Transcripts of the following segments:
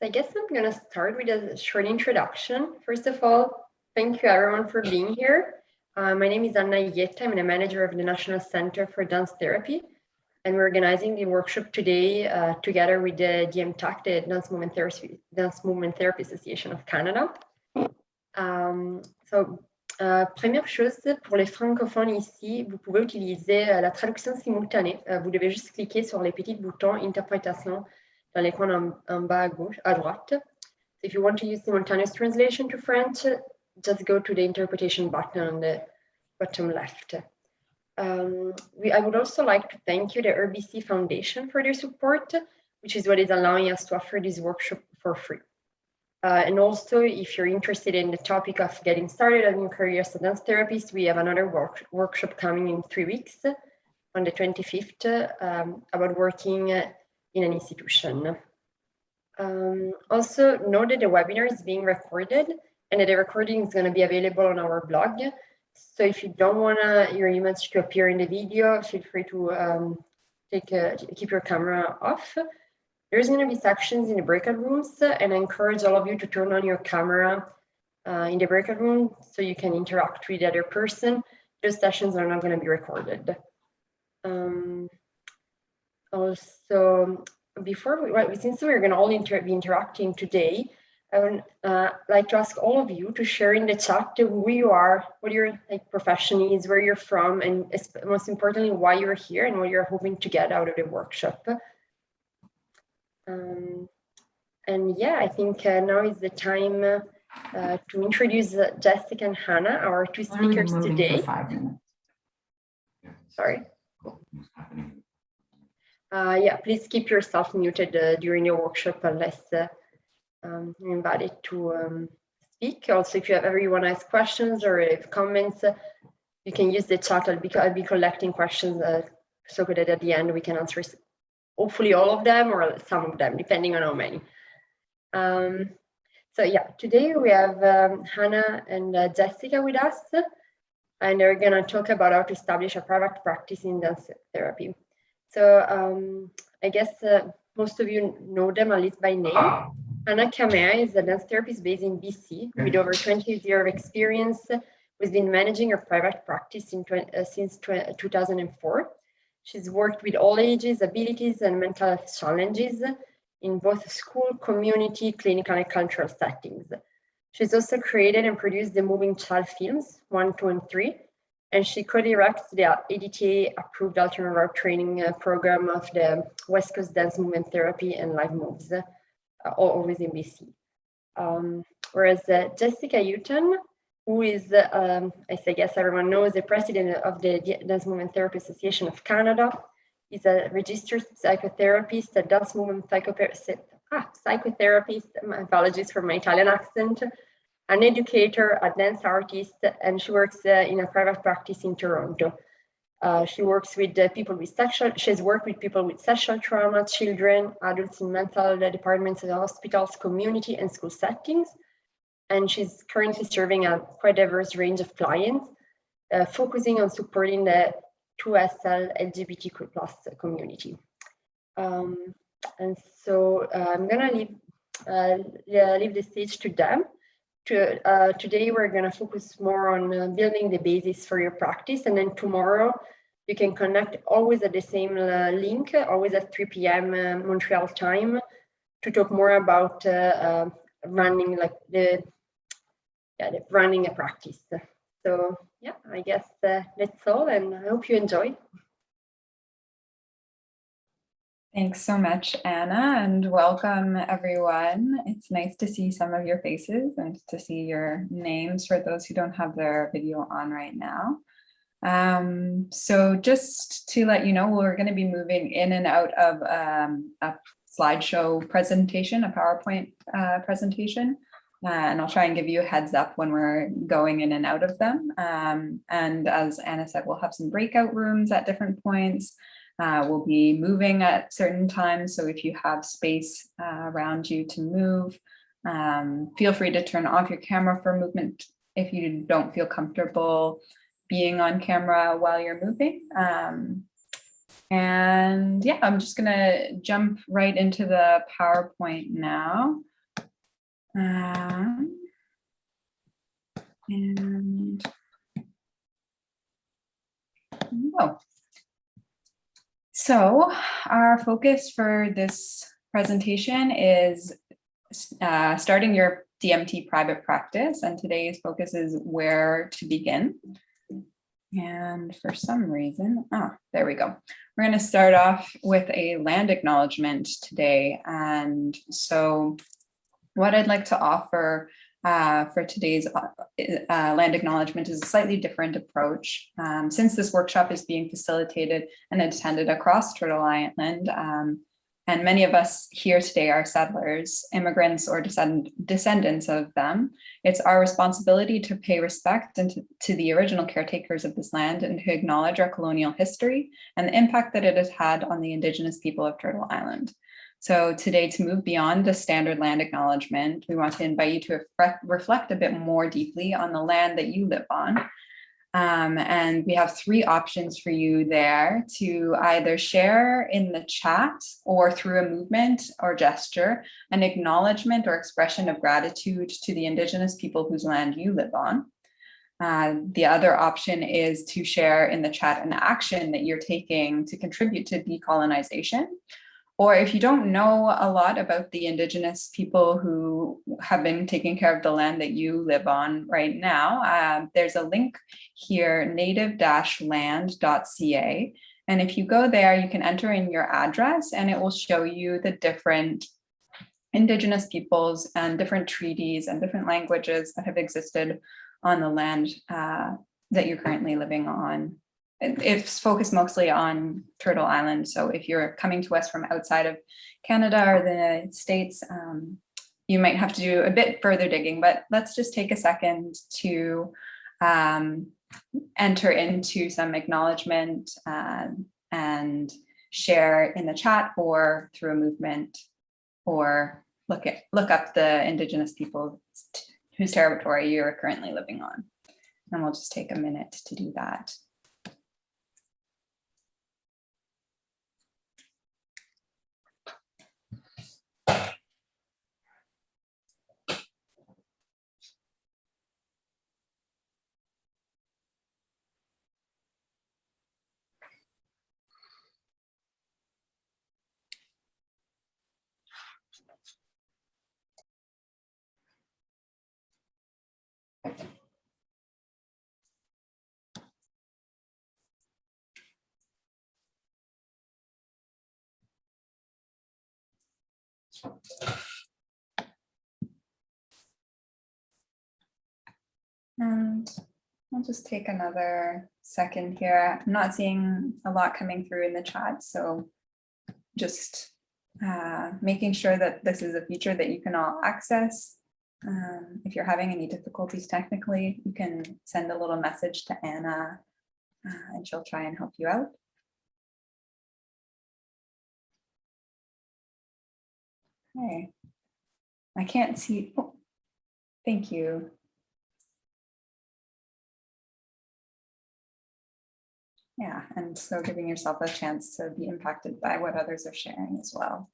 I guess I'm going to start with a short introduction. First of all, thank you everyone for being here. My name is Anna Ietta. I'm the manager of the National Center for Dance Therapy, and we're organizing the workshop today together with the DMTAC, the Dance Movement Therapy Association of Canada. Première chose, pour les francophones ici, vous pouvez utiliser la traduction simultanée. Vous devez juste cliquer sur les petits boutons interprétation dans les coins en bas à droite. So if you want to use simultaneous translation to French, just go to the interpretation button on the bottom left. I would also like to thank you, the RBC Foundation, for their support, which is what is allowing us to offer this workshop for free. And also, if you're interested in the topic of getting started on your career as a dance therapist, we have another workshop coming in 3 weeks on the 25th about working in an institution. Also, know that the webinar is being recorded and that the recording is going to be available on our blog. So if you don't want your image to appear in the video, feel free to keep your camera off. There's going to be sections in the breakout rooms, and I encourage all of you to turn on your camera in the breakout room so you can interact with the other person. Those sessions are not going to be recorded. Also, since we're going to all be interacting today, I would like to ask all of you to share in the chat who you are, what your profession is, where you're from, and most importantly, why you're here and what you're hoping to get out of the workshop. And yeah, I think now is the time to introduce Jessica and Hannah, our two speakers today. For 5 minutes. Sorry. Yeah, please keep yourself muted during your workshop unless you're invited to speak. Also, if you ever want to ask questions or if comments, you can use the chat. I'll be collecting questions so that at the end we can answer hopefully all of them or some of them, depending on how many. So yeah, today we have Hannah and Jessica with us, and they're going to talk about how to establish a private practice in dance therapy. So I guess most of you know them at least by name. Hannah Kamea is a dance therapist based in BC with over 20 years of experience. Who's been managing her private practice since 2004. She's worked with all ages, abilities, and mental health challenges in both school, community, clinical, and cultural settings. She's also created and produced the Moving Child films 1, 2, and 3, and she co-directs the ADTA-approved alternate route training program of the West Coast Dance Movement Therapy and Live Moves, always in BC. Whereas Jessica Houghton, who is, as I guess everyone knows, the president of the Dance Movement Therapy Association of Canada. He's a registered psychotherapist, a dance movement psychotherapist, my apologies for my Italian accent, an educator, a dance artist, and she works in a private practice in Toronto. She works with people with she's worked with people with sexual trauma, children, adults in mental health departments in hospitals, community, and school settings. And she's currently serving a quite diverse range of clients, focusing on supporting the 2SL LGBTQ+ community. And so I'm gonna leave the stage to them. Today we're gonna focus more on building the basis for your practice, and then tomorrow you can connect always at the same link, always at 3 p.m. Montreal time, to talk more about running running a practice. So yeah, I guess that's all, and I hope you enjoy. Thanks so much, Anna, and welcome everyone. It's nice to see some of your faces and to see your names for those who don't have their video on right now. So just to let you know, we're going to be moving in and out of a slideshow presentation, a PowerPoint presentation. And I'll try and give you a heads up when we're going in and out of them. And as Anna said, we'll have some breakout rooms at different points. We'll be moving at certain times. So if you have space around you to move, feel free to turn off your camera for movement if you don't feel comfortable being on camera while you're moving. And yeah, I'm just gonna jump right into the PowerPoint now. And oh. So our focus for this presentation is starting your DMT private practice, and today's focus is where to begin. And for some reason, there we go. We're going to start off with a land acknowledgement today. And so what I'd like to offer for today's land acknowledgement is a slightly different approach. Since this workshop is being facilitated and attended across Turtle Island, and many of us here today are settlers, immigrants, or descendants of them, it's our responsibility to pay respect to the original caretakers of this land and to acknowledge our colonial history and the impact that it has had on the Indigenous people of Turtle Island. So today, to move beyond the standard land acknowledgement, we want to invite you to reflect a bit more deeply on the land that you live on. And we have three options for you there to either share in the chat or through a movement or gesture, an acknowledgement or expression of gratitude to the Indigenous people whose land you live on. The other option is to share in the chat an action that you're taking to contribute to decolonization. Or if you don't know a lot about the Indigenous people who have been taking care of the land that you live on right now, there's a link here, native-land.ca. And if you go there, you can enter in your address and it will show you the different Indigenous peoples and different treaties and different languages that have existed on the land that you're currently living on. It's focused mostly on Turtle Island. So if you're coming to us from outside of Canada or the United States, you might have to do a bit further digging, but let's just take a second to enter into some acknowledgement and share in the chat or through a movement, or look up the Indigenous people whose territory you're currently living on. And we'll just take a minute to do that. And I'll just take another second here. I'm not seeing a lot coming through in the chat, so just making sure that this is a feature that you can all access. If you're having any difficulties technically, you can send a little message to Anna and she'll try and help you out. Okay, I can't see, oh, thank you. Yeah, and so giving yourself a chance to be impacted by what others are sharing as well.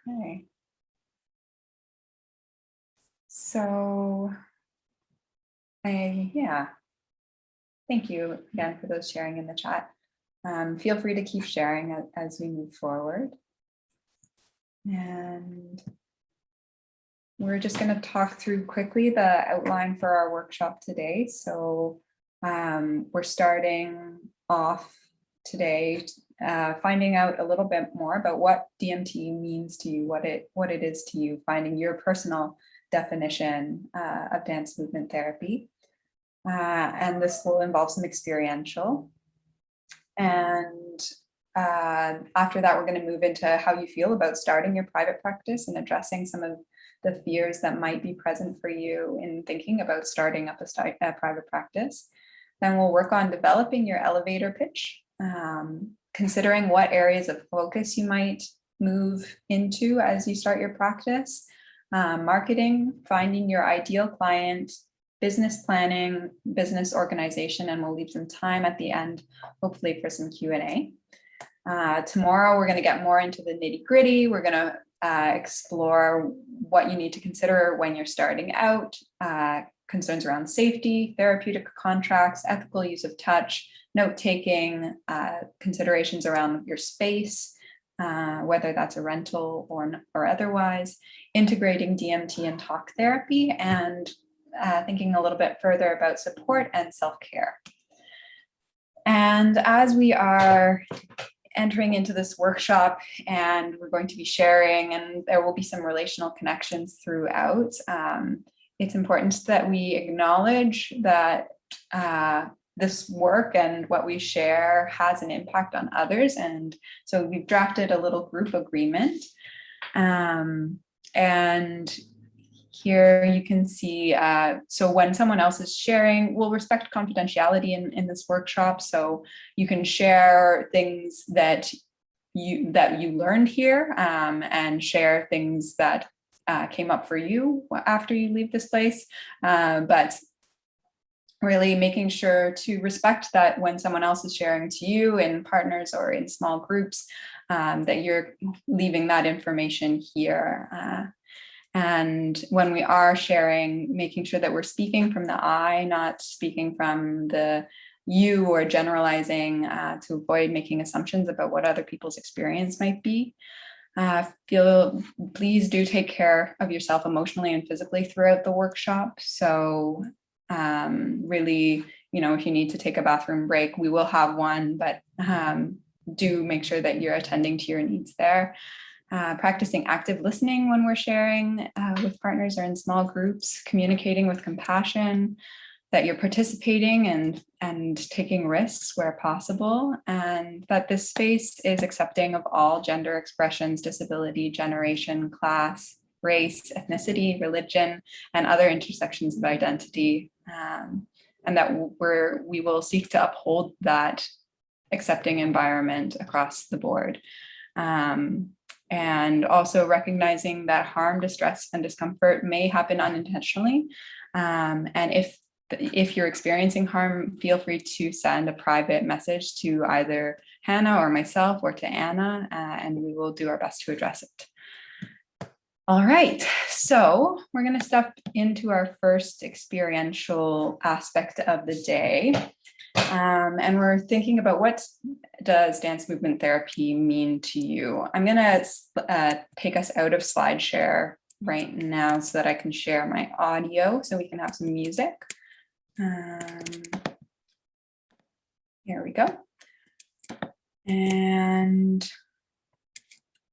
Okay. So, yeah, thank you again for those sharing in the chat. Feel free to keep sharing as we move forward. And we're just going to talk through quickly the outline for our workshop today. So we're starting off today finding out a little bit more about what DMT means to you, what it is to you, finding your personal definition of dance movement therapy. And this will involve some experiential. And after that, we're going to move into how you feel about starting your private practice and addressing some of the fears that might be present for you in thinking about starting up a private practice. Then we'll work on developing your elevator pitch, considering what areas of focus you might move into as you start your practice, marketing, finding your ideal client, business planning, business organization, and we'll leave some time at the end, hopefully for some Q&A. Tomorrow, we're going to get more into the nitty-gritty. We're going to explore what you need to consider when you're starting out, concerns around safety, therapeutic contracts, ethical use of touch, note-taking, considerations around your space, whether that's a rental or otherwise, integrating DMT and talk therapy, and thinking a little bit further about support and self-care. And as we are entering into this workshop, and we're going to be sharing, and there will be some relational connections throughout, it's important that we acknowledge that this work and what we share has an impact on others. And so we've drafted a little group agreement. And here you can see, so when someone else is sharing, we'll respect confidentiality in this workshop. So you can share things that you learned here, and share things that came up for you after you leave this place. But really making sure to respect that when someone else is sharing to you in partners or in small groups, that you're leaving that information here. And when we are sharing, making sure that we're speaking from the I, not speaking from the you, or generalizing to avoid making assumptions about what other people's experience might be. Please do take care of yourself emotionally and physically throughout the workshop. So really, if you need to take a bathroom break, we will have one, but do make sure that you're attending to your needs there. Practicing active listening when we're sharing with partners or in small groups, communicating with compassion, that you're participating and taking risks where possible, and that this space is accepting of all gender expressions, disability, generation, class, race, ethnicity, religion, and other intersections of identity, and that we will seek to uphold that accepting environment across the board. And also recognizing that harm, distress, and discomfort may happen unintentionally. And if you're experiencing harm, feel free to send a private message to either Hannah or myself or to Anna, and we will do our best to address it. All right, so we're going to step into our first experiential aspect of the day. And we're thinking about, what does dance movement therapy mean to you? I'm going to take us out of SlideShare right now so that I can share my audio so we can have some music. Here we go. And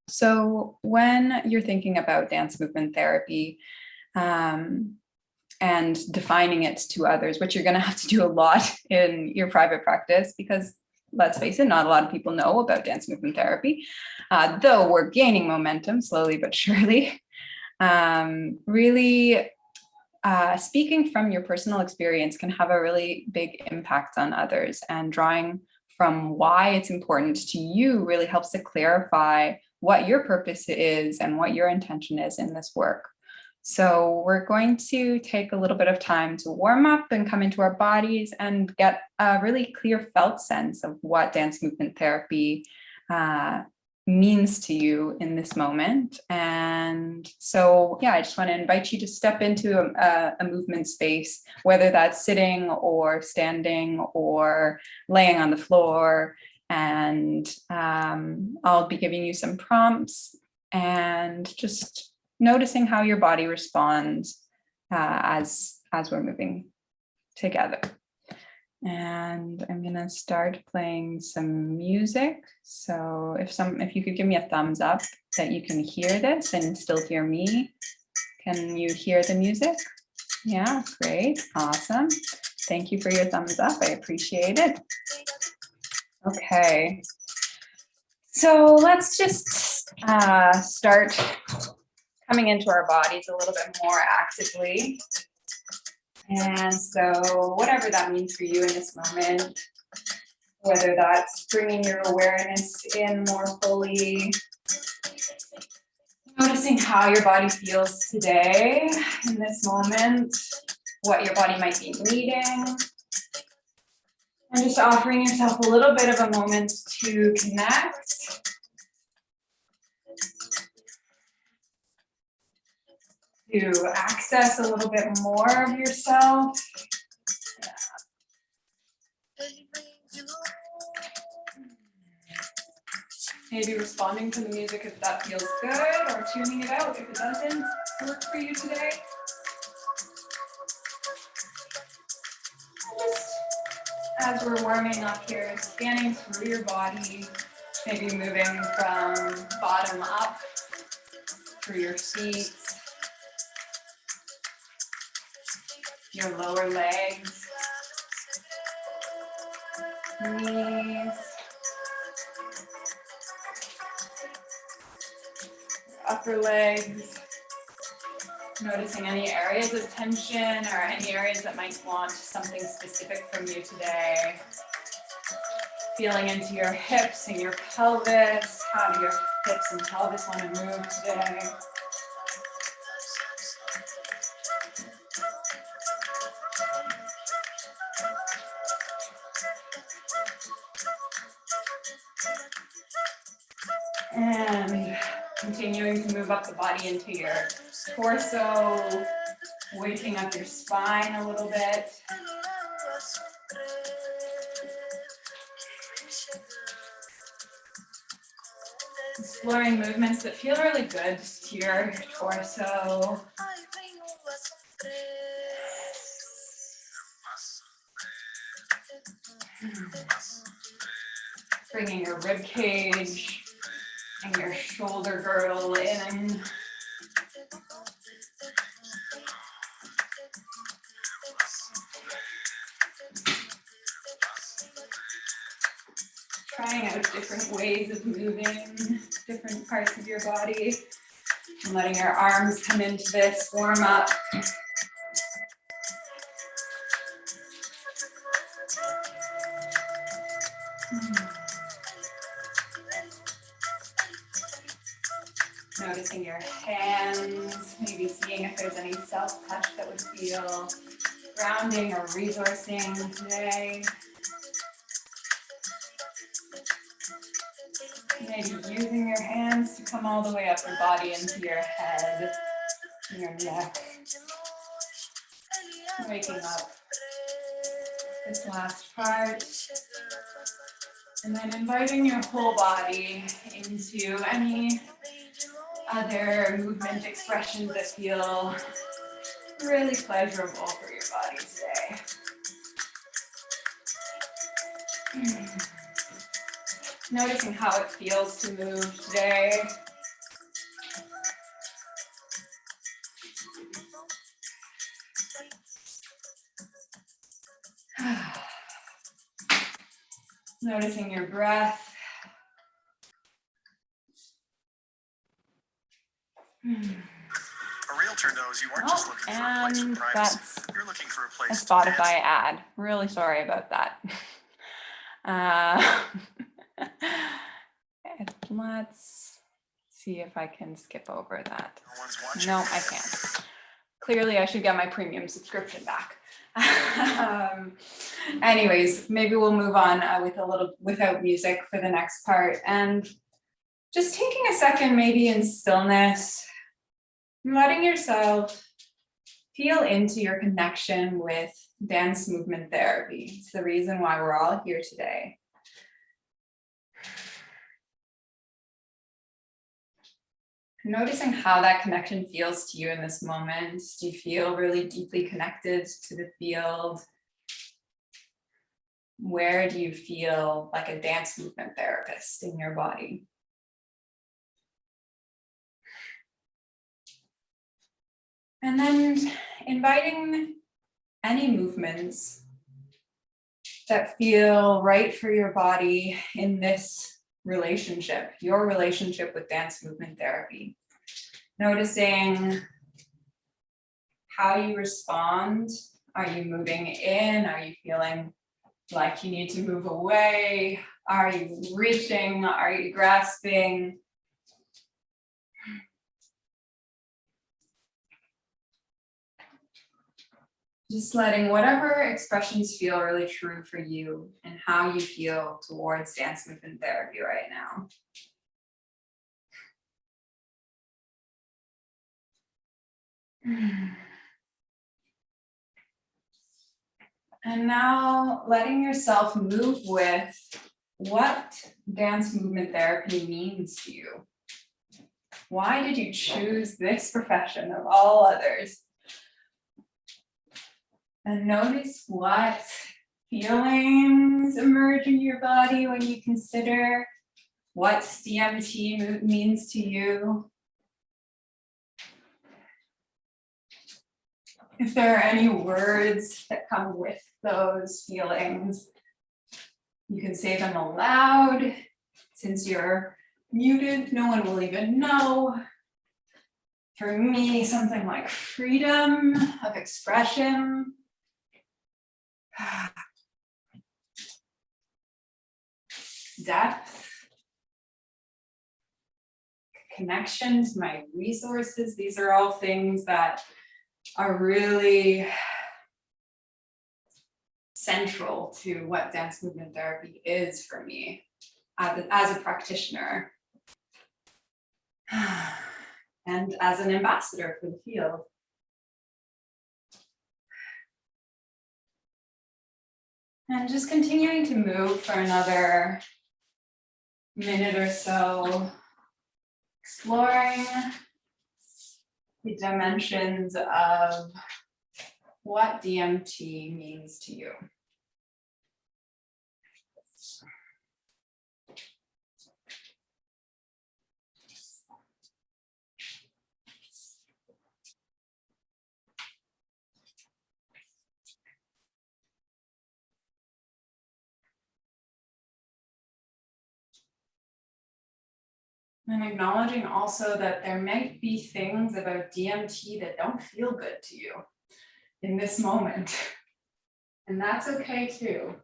so when you're thinking about dance movement therapy, and defining it to others, which you're going to have to do a lot in your private practice, because let's face it, not a lot of people know about dance movement therapy, though we're gaining momentum slowly but surely. Really, speaking from your personal experience can have a really big impact on others, and drawing from why it's important to you really helps to clarify what your purpose is and what your intention is in this work. So we're going to take a little bit of time to warm up and come into our bodies and get a really clear felt sense of what dance movement therapy means to you in this moment. And so, yeah, I just want to invite you to step into a movement space, whether that's sitting or standing or laying on the floor. And I'll be giving you some prompts and just noticing how your body responds as we're moving together. And I'm gonna start playing some music. So if you could give me a thumbs up that you can hear this and still hear me. Can you hear the music? Yeah, great, awesome. Thank you for your thumbs up, I appreciate it. Okay, so let's just start coming into our bodies a little bit more actively. And so whatever that means for you in this moment, whether that's bringing your awareness in more fully, noticing how your body feels today in this moment, what your body might be needing. And just offering yourself a little bit of a moment to connect. To access a little bit more of yourself. Maybe responding to the music if that feels good, or tuning it out if it doesn't work for you today. And just as we're warming up here, scanning through your body, maybe moving from bottom up through your feet, your lower legs, knees, upper legs, noticing any areas of tension or any areas that might want something specific from you today. Feeling into your hips and your pelvis. How do your hips and pelvis want to move today? And continuing to move up the body into your torso, waking up your spine a little bit. Exploring movements that feel really good to your torso. Bringing your rib cage and your shoulder girdle in. Trying out different ways of moving different parts of your body and letting your arms come into this warm up. Noticing your hands, maybe seeing if there's any self-touch that would feel grounding or resourcing today. Maybe using your hands to come all the way up your body into your head, your neck. Waking up this last part. And then inviting your whole body into any other movement expressions that feel really pleasurable for your body today. Noticing how it feels to move today. Noticing your breath. A realtor knows you aren't just looking for a place of privacy. You're looking for a place to Spotify ad. Really sorry about that. Let's see if I can skip over that. No, I can't. Clearly, I should get my premium subscription back. Anyways, maybe we'll move on without music for the next part, and just taking a second, maybe in stillness, letting yourself feel into your connection with dance movement therapy. It's the reason why we're all here today. Noticing how that connection feels to you in this moment. Do you feel really deeply connected to the field? Where do you feel like a dance movement therapist in your body? And then inviting any movements that feel right for your body in this relationship, your relationship with dance movement therapy. Noticing how you respond. Are you moving in? Are you feeling like you need to move away? Are you reaching? Are you grasping? Just letting whatever expressions feel really true for you and how you feel towards dance movement therapy right now. And now letting yourself move with what dance movement therapy means to you. Why did you choose this profession of all others? And notice what feelings emerge in your body when you consider what DMT means to you. If there are any words that come with those feelings, you can say them aloud. Since you're muted, no one will even know. For me, something like freedom of expression. Depth. Connections, my resources. These are all things that are really central to what dance movement therapy is for me as a practitioner and as an ambassador for the field. And just continuing to move for another minute or so, exploring the dimensions of what DMT means to you. And acknowledging also that there might be things about DMT that don't feel good to you in this moment. And that's okay too.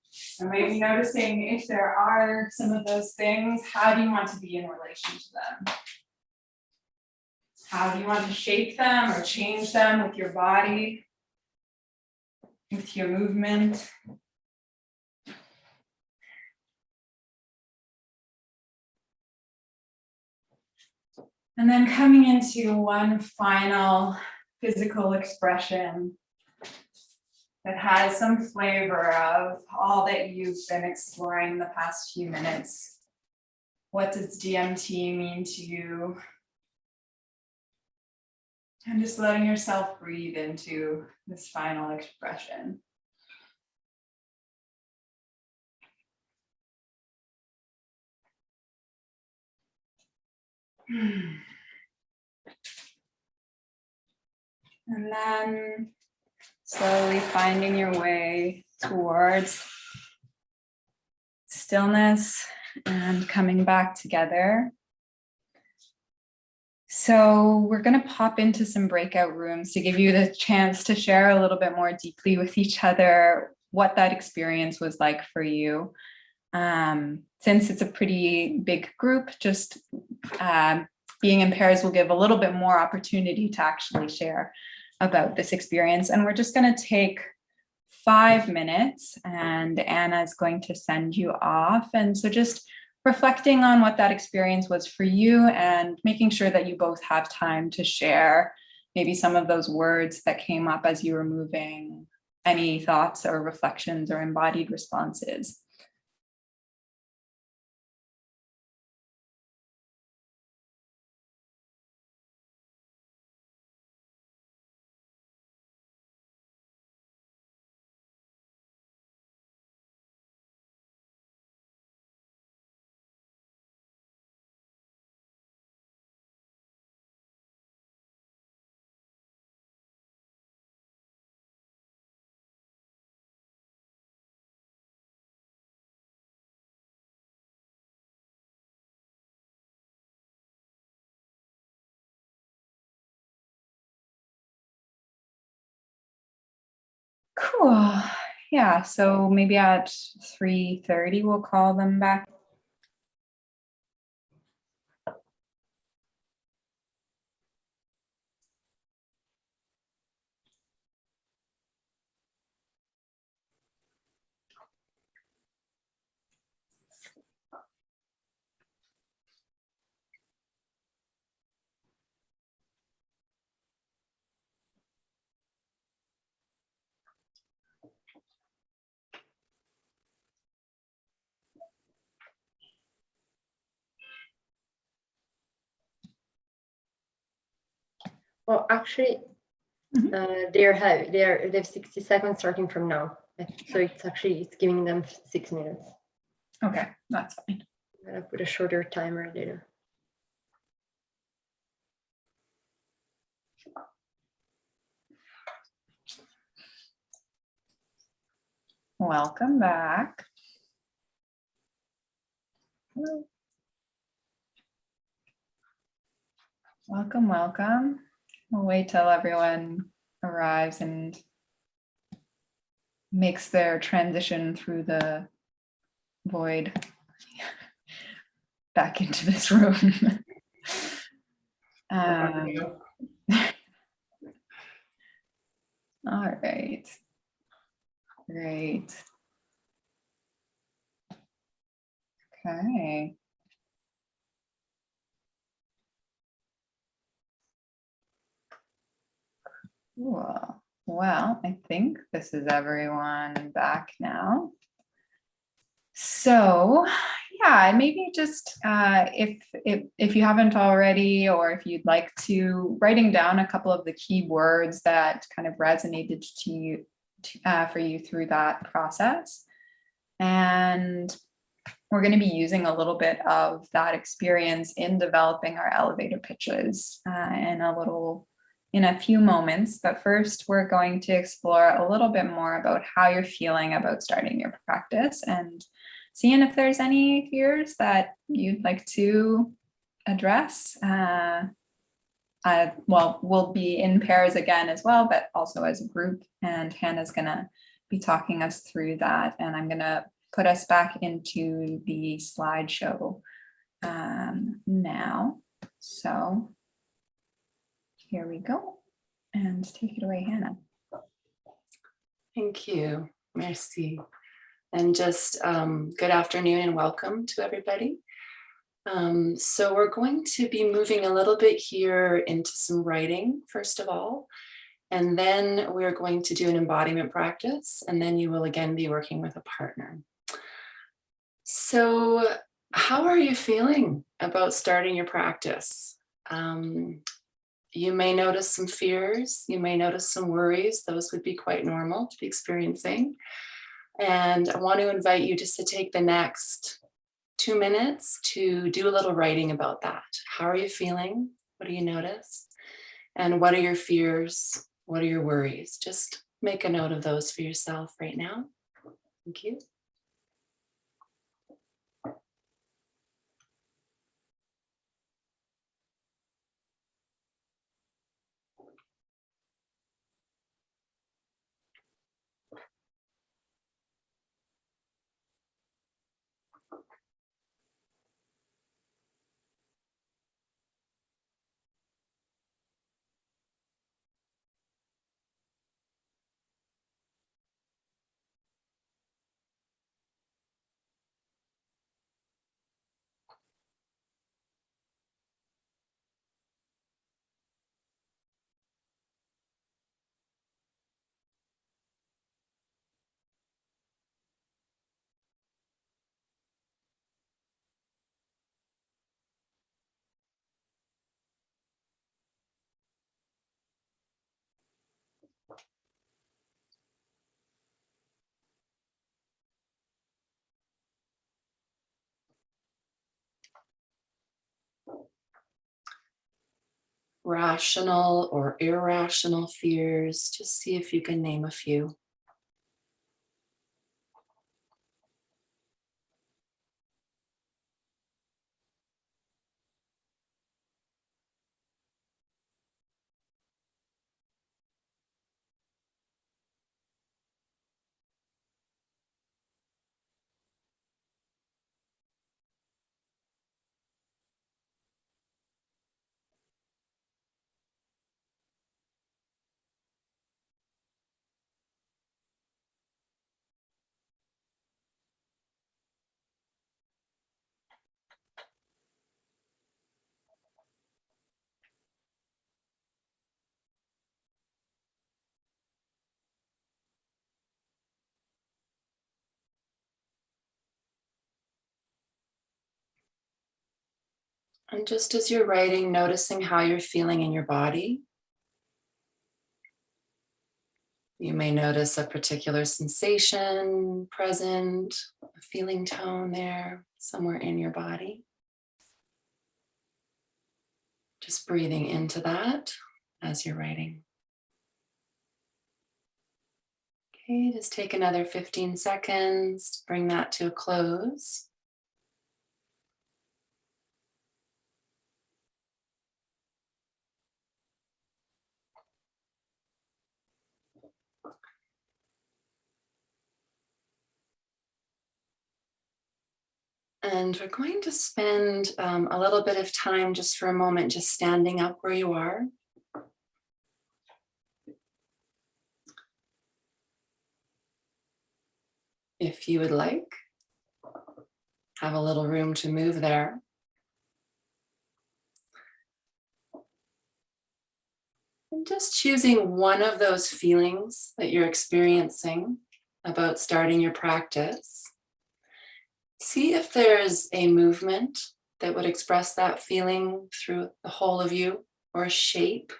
So maybe noticing if there are some of those things, how do you want to be in relation to them? How do you want to shape them or change them with your body, with your movement? And then coming into one final physical expression that has some flavor of all that you've been exploring the past few minutes. What does DMT mean to you? And just letting yourself breathe into this final expression. And then slowly finding your way towards stillness and coming back together. So we're going to pop into some breakout rooms to give you the chance to share a little bit more deeply with each other what that experience was like for you. Since it's a pretty big group, just being in pairs will give a little bit more opportunity to actually share about this experience. And we're just going to take 5 minutes and Anna is going to send you off. And so just reflecting on what that experience was for you and making sure that you both have time to share maybe some of those words that came up as you were moving, any thoughts or reflections or embodied responses. Cool. Yeah, so maybe at 3:30 we'll call them back. Well, actually, they have 60 seconds starting from now. So it's giving them 6 minutes. Okay, that's fine. I'm gonna put a shorter timer later. Welcome back. Welcome, welcome. We'll wait till everyone arrives and makes their transition through the void back into this room. All right. Great. Okay. Cool. Well, I think this is everyone back now. So, yeah, maybe just if you haven't already, or if you'd like to, writing down a couple of the key words that kind of resonated to you for you through that process. And we're going to be using a little bit of that experience in developing our elevator pitches in a few moments. But first, we're going to explore a little bit more about how you're feeling about starting your practice and seeing if there's any fears that you'd like to address. Well, we'll be in pairs again as well, but also as a group. And Hannah's going to be talking us through that. And I'm going to put us back into the slideshow now. So here we go. And take it away, Hannah. Thank you. Merci. And just good afternoon and welcome to everybody. So we're going to be moving a little bit here into some writing, first of all, and then we're going to do an embodiment practice, and then you will again be working with a partner. So how are you feeling about starting your practice? You may notice some fears, you may notice some worries. Those would be quite normal to be experiencing. And I want to invite you just to take the next 2 minutes to do a little writing about that. How are you feeling? What do you notice? And what are your fears? What are your worries? Just make a note of those for yourself right now. Thank you. Rational or irrational fears, just see if you can name a few. And just as you're writing, noticing how you're feeling in your body, You may notice a particular sensation present, a feeling tone there, somewhere in your body. Just breathing into that as you're writing. Okay, just take another 15 seconds, bring that to a close. And we're going to spend a little bit of time just for a moment, just standing up where you are. If you would like, have a little room to move there. And just choosing one of those feelings that you're experiencing about starting your practice. See if there's a movement that would express that feeling through the whole of you, or a shape.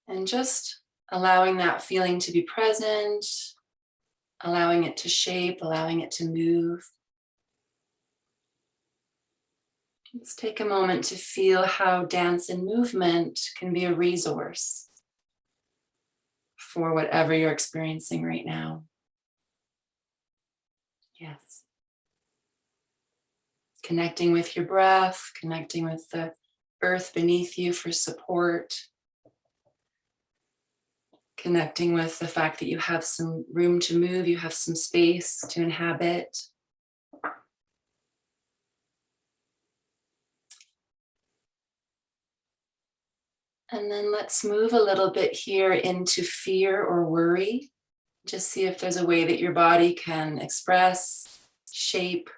And just allowing that feeling to be present, allowing it to shape, allowing it to move. Let's take a moment to feel how dance and movement can be a resource for whatever you're experiencing right now. Yes. Connecting with your breath, connecting with the earth beneath you for support. Connecting with the fact that you have some room to move, you have some space to inhabit. And then let's move a little bit here into fear or worry. Just see if there's a way that your body can express, shape,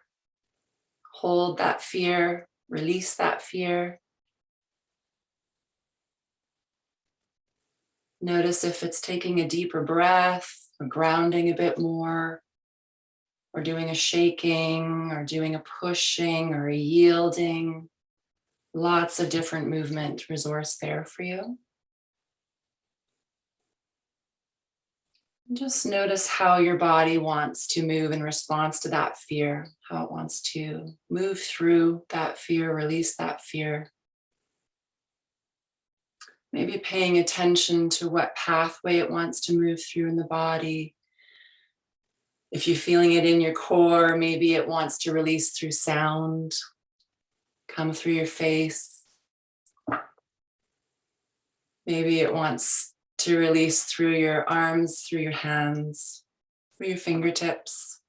hold that fear, release that fear. Notice if it's taking a deeper breath, or grounding a bit more, or doing a shaking, or doing a pushing, or a yielding. Lots of different movement resource there for you. Just notice how your body wants to move in response to that fear, how it wants to move through that fear, release that fear. Maybe paying attention to what pathway it wants to move through in the body. If you're feeling it in your core, maybe it wants to release through sound, come through your face. Maybe it wants to release through your arms, through your hands, through your fingertips.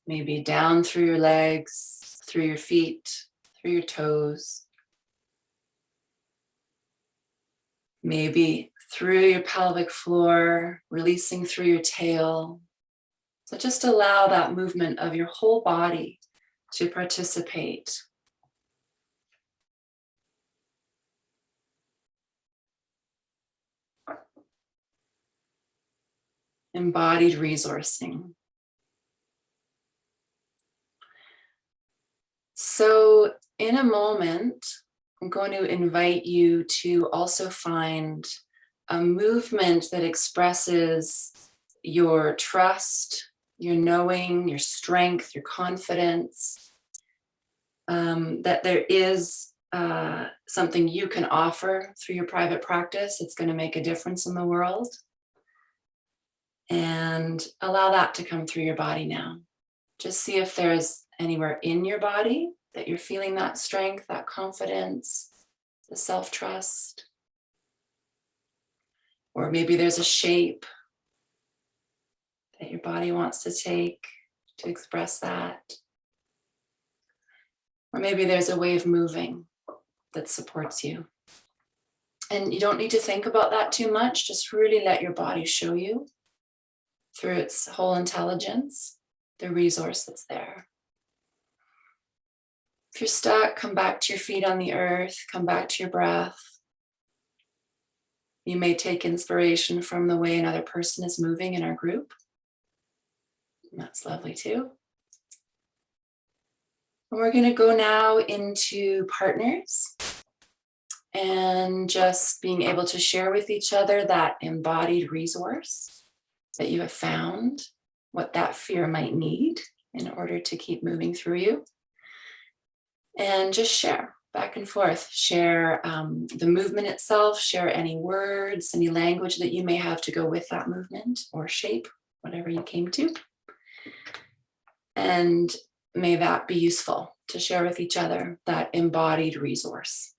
Maybe down through your legs, through your feet, through your toes. Maybe through your pelvic floor, releasing through your tail. So just allow that movement of your whole body to participate. Embodied resourcing. So in a moment, I'm going to invite you to also find a movement that expresses your trust, your knowing, your strength, your confidence, that there is something you can offer through your private practice. It's going to make a difference in the world. And allow that to come through your body now. Just see if there's anywhere in your body that you're feeling that strength, that confidence, the self-trust. Or maybe there's a shape that your body wants to take to express that. Or maybe there's a way of moving that supports you. And you don't need to think about that too much. Just really let your body show you through its whole intelligence, the resource that's there. If you're stuck, come back to your feet on the earth, come back to your breath. You may take inspiration from the way another person is moving in our group. That's lovely too. And we're going to go now into partners. And just being able to share with each other that embodied resource that you have found, what that fear might need in order to keep moving through you. And just share back and forth, share the movement itself, share any words, any language that you may have to go with that movement or shape, whatever you came to. And may that be useful to share with each other, that embodied resource.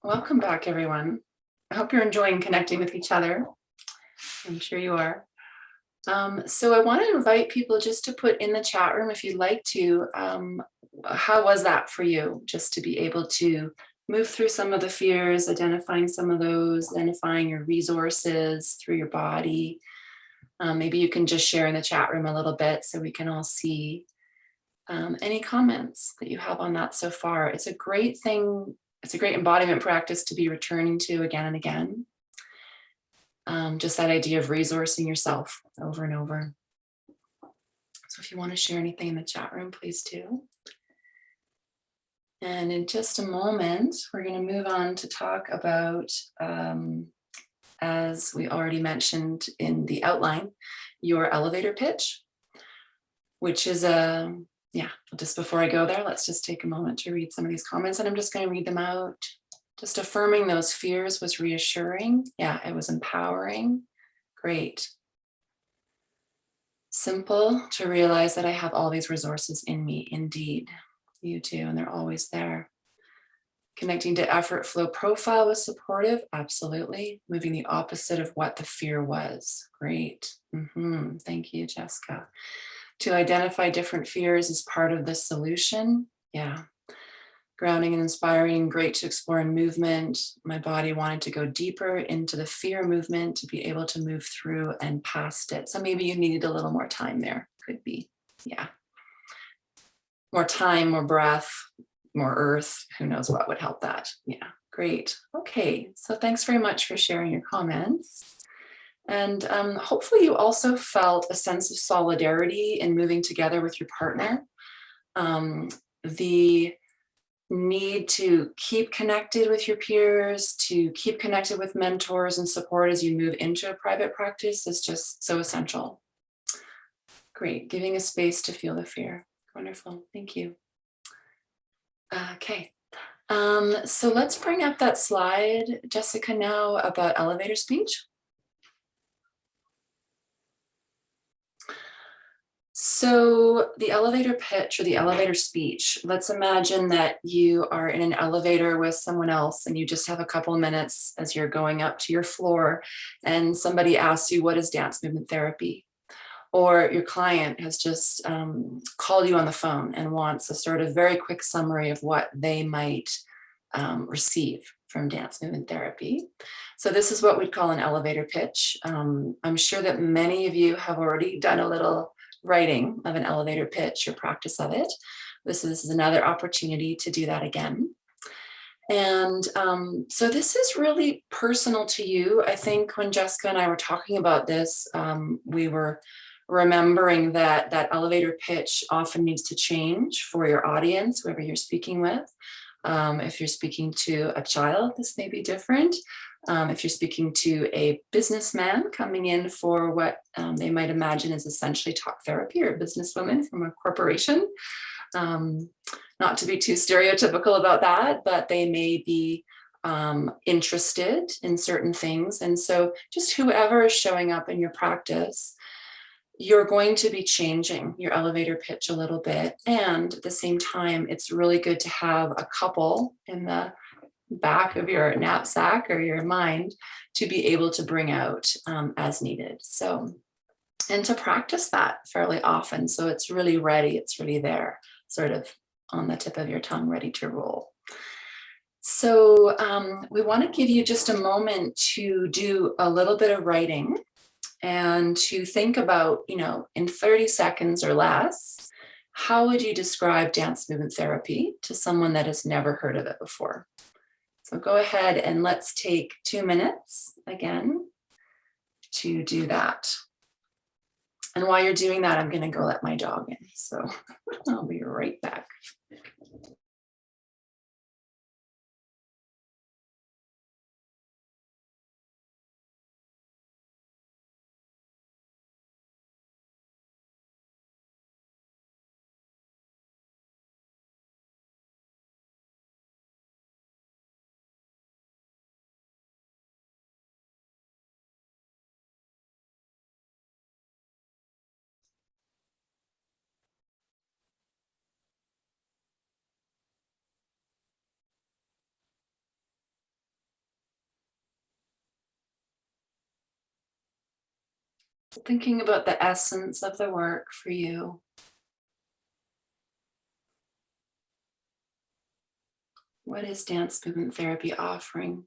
Welcome back, everyone. I hope you're enjoying connecting with each other. I'm sure you are. So I want to invite people just to put in the chat room, if you'd like to, how was that for you? Just to be able to move through some of the fears, identifying some of those, identifying your resources through your body. Maybe you can just share in the chat room a little bit so we can all see any comments that you have on that so far. It's a great thing. It's a great embodiment practice to be returning to again and again. Just that idea of resourcing yourself over and over. So if you want to share anything in the chat room, please do. And in just a moment, we're going to move on to talk about, as we already mentioned in the outline, your elevator pitch, which is just before I go there, let's just take a moment to read some of these comments, and I'm just going to read them out. Just affirming those fears was reassuring. Yeah, it was empowering. Great. Simple to realize that I have all these resources in me. Indeed, you too, and they're always there. Connecting to effort flow profile was supportive. Absolutely. Moving the opposite of what the fear was. Great. Thank you, Jessica. To identify different fears is part of the solution. Yeah. Grounding and inspiring, great to explore in movement. My body wanted to go deeper into the fear movement to be able to move through and past it. So maybe you needed a little more time there. Could be. Yeah. More time, more breath, more earth. Who knows what would help that? Yeah. Great. Okay. So thanks very much for sharing your comments. And hopefully you also felt a sense of solidarity in moving together with your partner. The need to keep connected with your peers, to keep connected with mentors and support as you move into a private practice is just so essential. Great. Giving a space to feel the fear. Wonderful. Thank you. Okay. So let's bring up that slide, Jessica, now about elevator speech. So the elevator pitch or the elevator speech, let's imagine that you are in an elevator with someone else and you just have a couple of minutes as you're going up to your floor and somebody asks you, what is dance movement therapy? Or your client has just called you on the phone and wants a sort of very quick summary of what they might receive from dance movement therapy. So this is what we'd call an elevator pitch. I'm sure that many of you have already done a little writing of an elevator pitch or practice of it. This is another opportunity to do that again. And so this is really personal to you. I think when Jessica and I were talking about this, we were remembering that that elevator pitch often needs to change for your audience, whoever you're speaking with. If you're speaking to a child, this may be different. If you're speaking to a businessman coming in for what they might imagine is essentially talk therapy, or a businesswoman from a corporation. Not to be too stereotypical about that, but they may be interested in certain things. And so just whoever is showing up in your practice, you're going to be changing your elevator pitch a little bit. And at the same time, it's really good to have a couple in the back of your knapsack or your mind to be able to bring out as needed. So, and to practice that fairly often. So it's really ready, it's really there, sort of on the tip of your tongue, ready to roll. So we want to give you just a moment to do a little bit of writing and to think about, you know, in 30 seconds or less, how would you describe dance movement therapy to someone that has never heard of it before? So go ahead and let's take 2 minutes again to do that. And while you're doing that, I'm going to go let my dog in. So I'll be right back. Thinking about the essence of the work for you. What is dance movement therapy offering?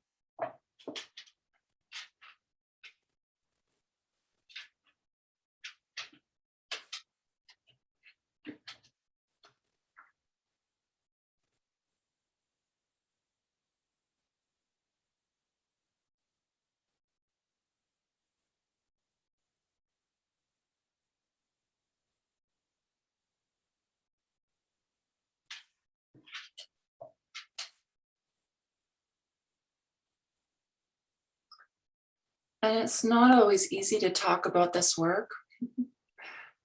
And it's not always easy to talk about this work.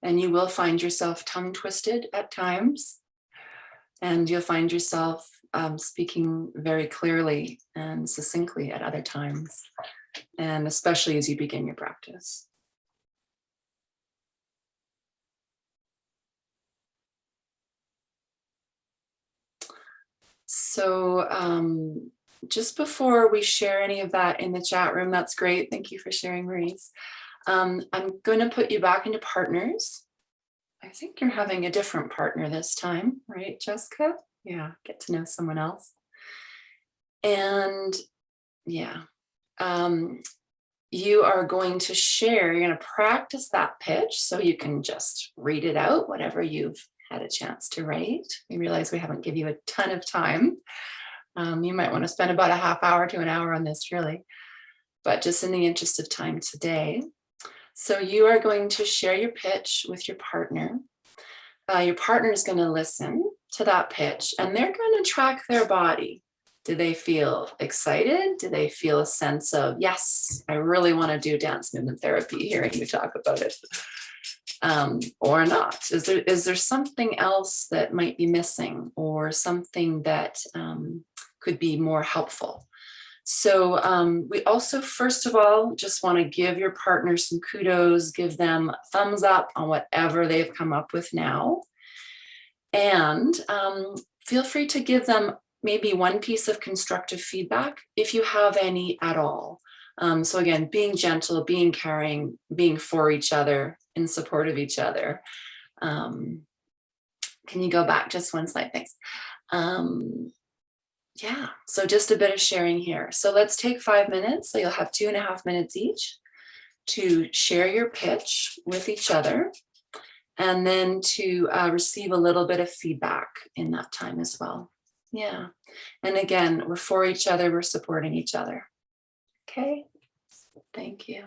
And you will find yourself tongue twisted at times. And you'll find yourself speaking very clearly and succinctly at other times. And especially as you begin your practice. So just before we share any of that in the chat room, that's great. Thank you for sharing, Maurice. I'm going to put you back into partners. I think you're having a different partner this time, right, Jessica? Yeah, get to know someone else. And yeah, you are going to share, you're going to practice that pitch so you can just read it out, whatever you've had a chance to write. We realize we haven't given you a ton of time. You might want to spend about a half hour to an hour on this, really, but just in the interest of time today. So you are going to share your pitch with your partner. Your partner is going to listen to that pitch and they're going to track their body. Do they feel excited? Do they feel a sense of, yes, I really want to do dance movement therapy, hearing you talk about it? Or not? Is there something else that might be missing, or something that could be more helpful? So we also, first of all, just want to give your partner some kudos, give them a thumbs up on whatever they've come up with now. And feel free to give them maybe one piece of constructive feedback if you have any at all. So again, being gentle, being caring, being for each other, in support of each other. Can you go back just one slide? Thanks. Yeah, so just a bit of sharing here. So let's take 5 minutes. So you'll have 2.5 minutes each to share your pitch with each other, and then to receive a little bit of feedback in that time as well. Yeah, and again, we're for each other, we're supporting each other. Okay, thank you.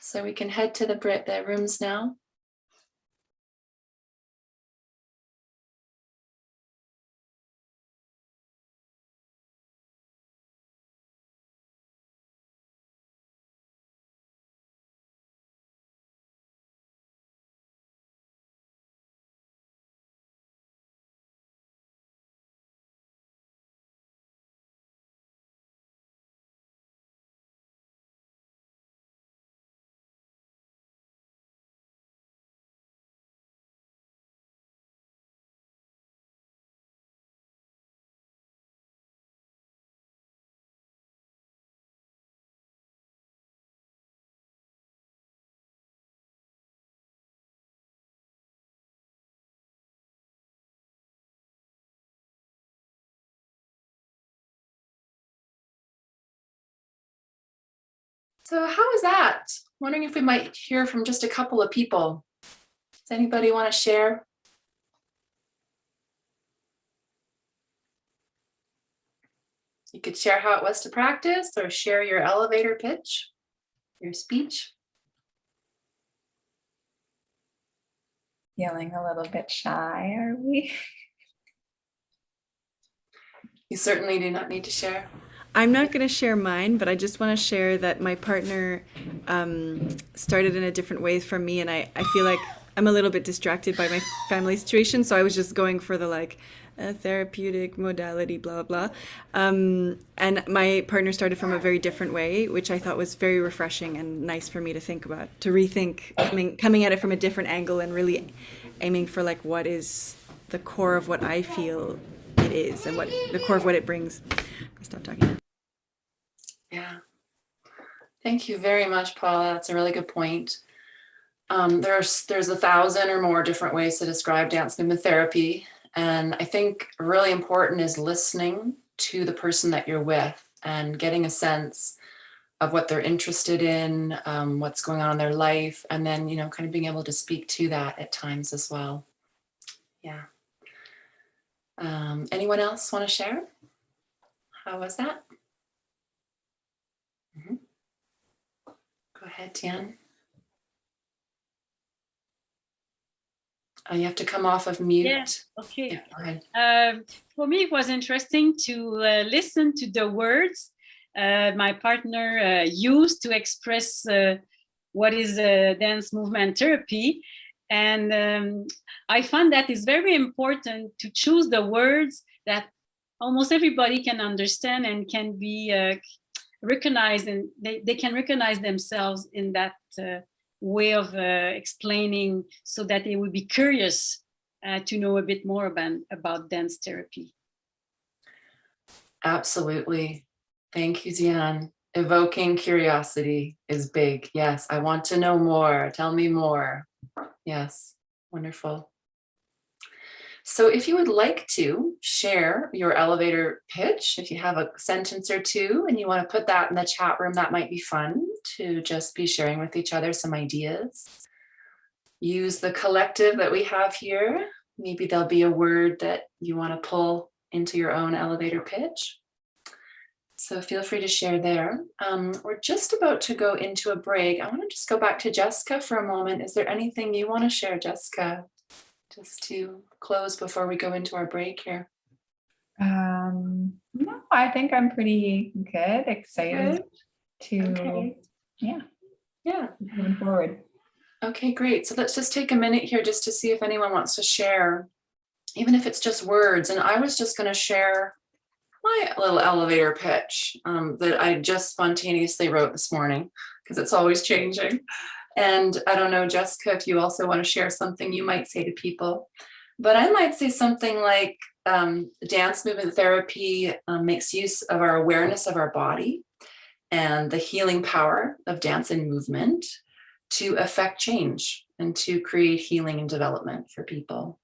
So we can head to the rooms now. So how was that? Wondering if we might hear from just a couple of people. Does anybody want to share? You could share how it was to practice, or share your elevator pitch, your speech. Feeling a little bit shy, are we? You certainly do not need to share. I'm not going to share mine, but I just want to share that my partner started in a different way from me, and I feel like I'm a little bit distracted by my family situation, so I was just going for the like therapeutic modality, blah, blah. And my partner started from a very different way, which I thought was very refreshing and nice for me to think about, to rethink, coming at it from a different angle and really aiming for like what is the core of what I feel it is and what the core of what it brings. I'll stop talking now. Yeah. Thank you very much, Paula. That's a really good point. There's 1,000 or more different ways to describe dance movement therapy. And I think really important is listening to the person that you're with and getting a sense of what they're interested in, what's going on in their life, and then, you know, kind of being able to speak to that at times as well. Yeah. Anyone else want to share? How was that? Mm-hmm. Go ahead, Tian. You have to come off of mute. Yeah, okay. Yeah, go ahead. For me, it was interesting to listen to the words my partner used to express what is dance movement therapy. And I found that it's very important to choose the words that almost everybody can understand and can be recognized, and they can recognize themselves in that way of explaining, so that they would be curious to know a bit more about dance therapy. Absolutely. Thank you, Diane. Evoking curiosity is big. Yes, I want to know more. Tell me more. Yes, wonderful. So if you would like to share your elevator pitch, if you have a sentence or two and you want to put that in the chat room, that might be fun to just be sharing with each other some ideas. Use the collective that we have here. Maybe there'll be a word that you want to pull into your own elevator pitch. So feel free to share there. We're just about to go into a break. I want to just go back to Jessica for a moment. Is there anything you want to share, Jessica, just to close before we go into our break here? No, I think I'm pretty good, excited to, yeah, moving forward. Okay, great. So let's just take a minute here just to see if anyone wants to share, even if it's just words. And I was just going to share my little elevator pitch that I just spontaneously wrote this morning, because it's always changing. And I don't know, Jessica, if you also want to share something you might say to people, but I might say something like dance movement therapy makes use of our awareness of our body and the healing power of dance and movement to affect change and to create healing and development for people.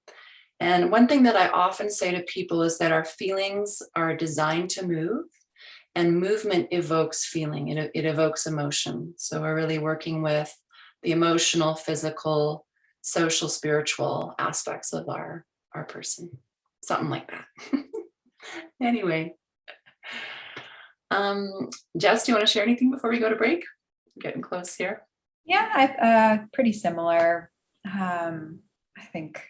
And one thing that I often say to people is that our feelings are designed to move, and movement evokes feeling, it evokes emotion. So we're really working with the emotional, physical, social, spiritual aspects of our person, something like that. Anyway, Jess, do you want to share anything before we go to break? I'm getting close here. Yeah, pretty similar, I think,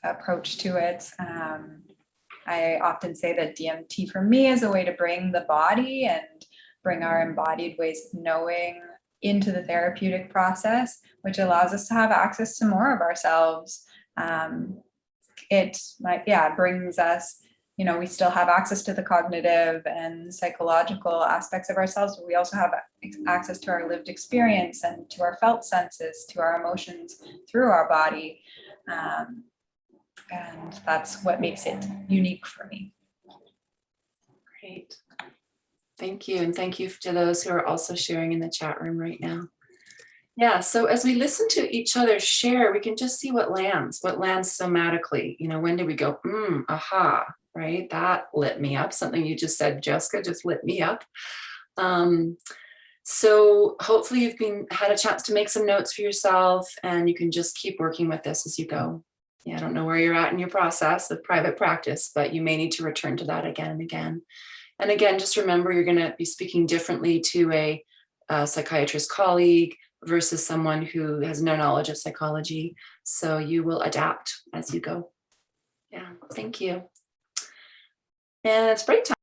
approach to it. I often say that DMT for me is a way to bring the body and bring our embodied ways of knowing into the therapeutic process, which allows us to have access to more of ourselves. It brings us, we still have access to the cognitive and psychological aspects of ourselves, but we also have access to our lived experience and to our felt senses, to our emotions through our body. And that's what makes it unique for me. Great. Thank you. And thank you to those who are also sharing in the chat room right now. Yeah, so as we listen to each other share, we can just see what lands somatically. When do we go, aha, right? That lit me up. Something you just said, Jessica, just lit me up. So hopefully you've had a chance to make some notes for yourself, and you can just keep working with this as you go. Yeah, I don't know where you're at in your process of private practice, but you may need to return to that again and again. And again, just remember, you're going to be speaking differently to a psychiatrist colleague versus someone who has no knowledge of psychology. So you will adapt as you go. Yeah, thank you. And it's break time.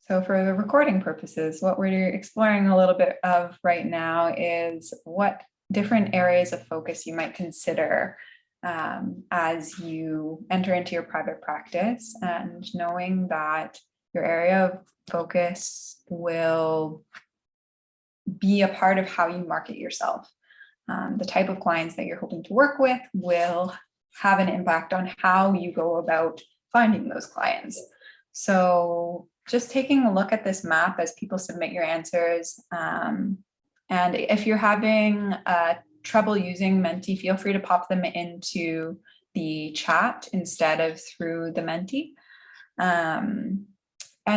So for the recording purposes, what we're exploring a little bit of right now is what different areas of focus you might consider as you enter into your private practice, and knowing that your area of focus will be a part of how you market yourself. The type of clients that you're hoping to work with will have an impact on how you go about finding those clients. So just taking a look at this map as people submit your answers. And if you're having trouble using Menti, feel free to pop them into the chat instead of through the Menti. And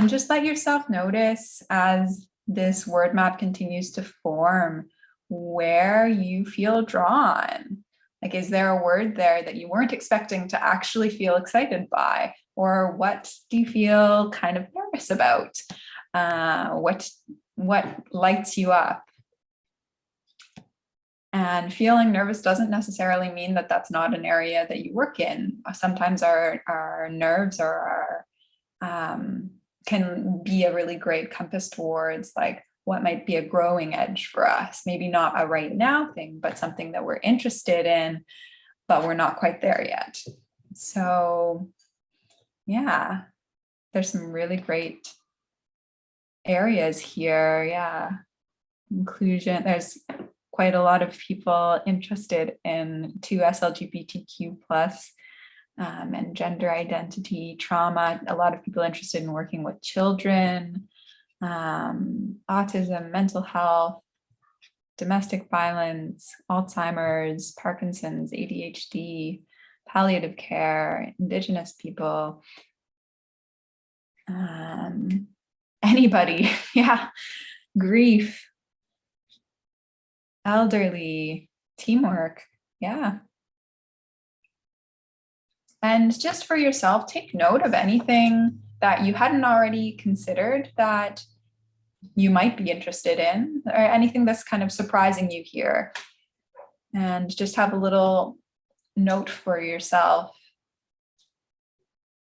just let yourself notice as this word map continues to form where you feel drawn. Like, is there a word there that you weren't expecting to actually feel excited by? Or what do you feel kind of nervous about? What lights you up? And feeling nervous doesn't necessarily mean that that's not an area that you work in. Sometimes our nerves or our can be a really great compass towards like what might be a growing edge for us. Maybe not a right now thing, but something that we're interested in, but we're not quite there yet. So yeah, there's some really great areas here. Yeah, inclusion. There's quite a lot of people interested in 2S LGBTQ plus and gender identity, trauma. A lot of people interested in working with children, autism, mental health, domestic violence, Alzheimer's, Parkinson's, ADHD, palliative care, Indigenous people, anybody, yeah, grief, elderly, teamwork, yeah. And just for yourself, take note of anything that you hadn't already considered that you might be interested in, or anything that's kind of surprising you here. And just have a little note for yourself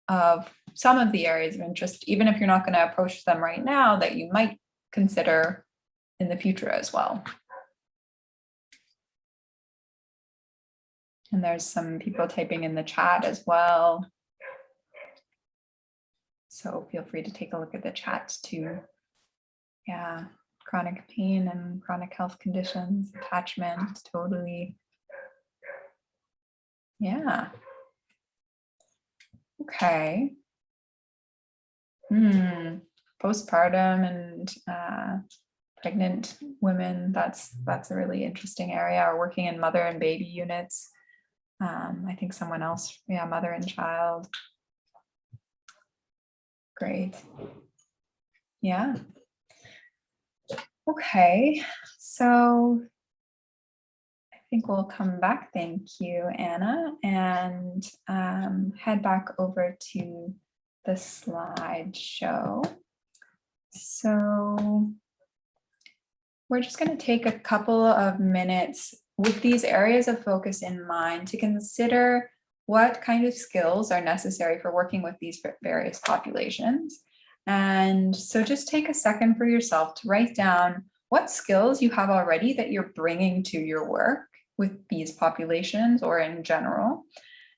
of some of the areas of interest, even if you're not going to approach them right now, that you might consider in the future as well. And there's some people typing in the chat as well. So feel free to take a look at the chat too. Yeah, chronic pain and chronic health conditions, attachment, totally. Yeah. Okay. Postpartum and pregnant women, that's a really interesting area, or working in mother and baby units. I think someone else, yeah, mother and child. Great. Yeah. Okay, so I think we'll come back. Thank you, Anna, and head back over to the slideshow. So we're just going to take a couple of minutes with these areas of focus in mind to consider what kind of skills are necessary for working with these various populations. And so just take a second for yourself to write down what skills you have already that you're bringing to your work with these populations or in general,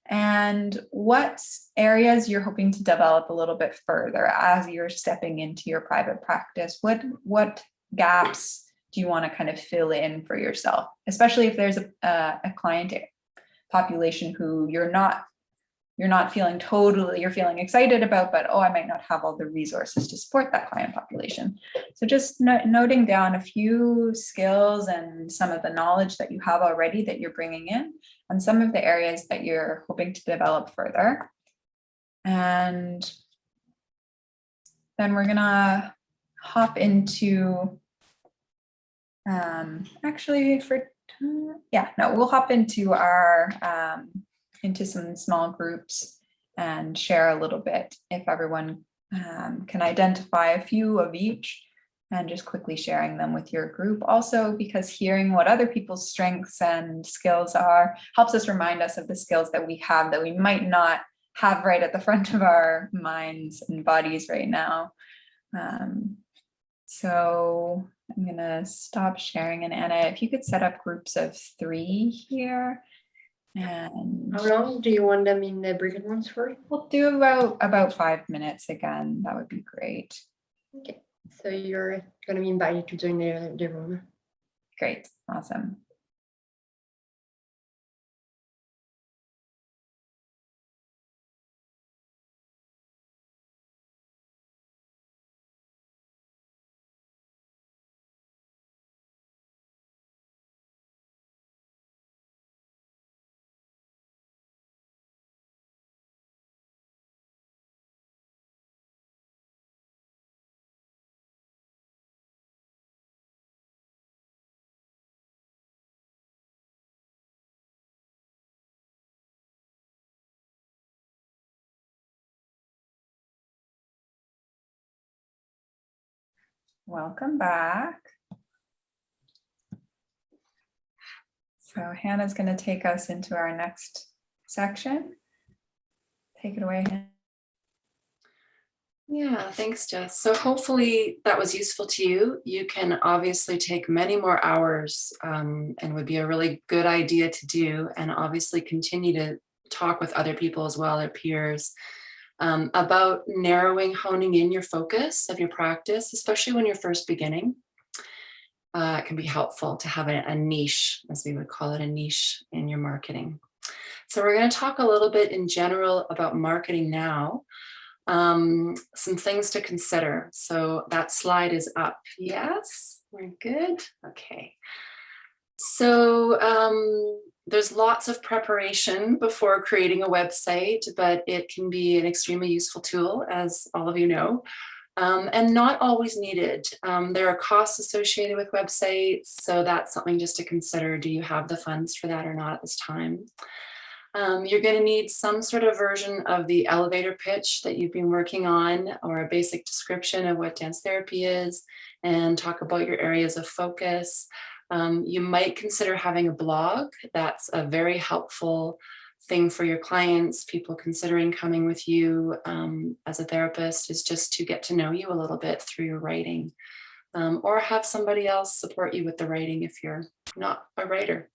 and what areas you're hoping to develop a little bit further as you're stepping into your private practice. What gaps do you want to kind of fill in for yourself, especially if there's a client population who you're not feeling totally, you're feeling excited about, but oh, I might not have all the resources to support that client population. So just noting down a few skills and some of the knowledge that you have already that you're bringing in, and some of the areas that you're hoping to develop further. And then we're gonna hop into, we'll hop into our, into some small groups and share a little bit if everyone can identify a few of each, and just quickly sharing them with your group. Also, because hearing what other people's strengths and skills are helps us remind us of the skills that we have that we might not have right at the front of our minds and bodies right now. So I'm gonna stop sharing, and Anna, if you could set up groups of 3 here. And how long do you want them in the breakout rooms for? We'll do about 5 minutes again. That would be great. Okay, so you're going to be invited to join the room. Great, awesome. Welcome back. So Hannah's going to take us into our next section. Take it away, Hannah. Yeah, thanks, Jess. So hopefully that was useful to you. You can obviously take many more hours and would be a really good idea to do, and obviously continue to talk with other people as well, their peers, about narrowing, honing in your focus of your practice, especially when you're first beginning. It can be helpful to have a niche, as we would call it, a niche in your marketing. So we're going to talk a little bit in general about marketing now. Some things to consider. So that slide is up. Yes, we're good. Okay. So there's lots of preparation before creating a website, but it can be an extremely useful tool, as all of you know, and not always needed. There are costs associated with websites, so that's something just to consider. Do you have the funds for that or not at this time? You're going to need some sort of version of the elevator pitch that you've been working on, or a basic description of what dance therapy is, and talk about your areas of focus. You might consider having a blog. That's a very helpful thing for your clients, people considering coming with you as a therapist, is just to get to know you a little bit through your writing, or have somebody else support you with the writing if you're not a writer.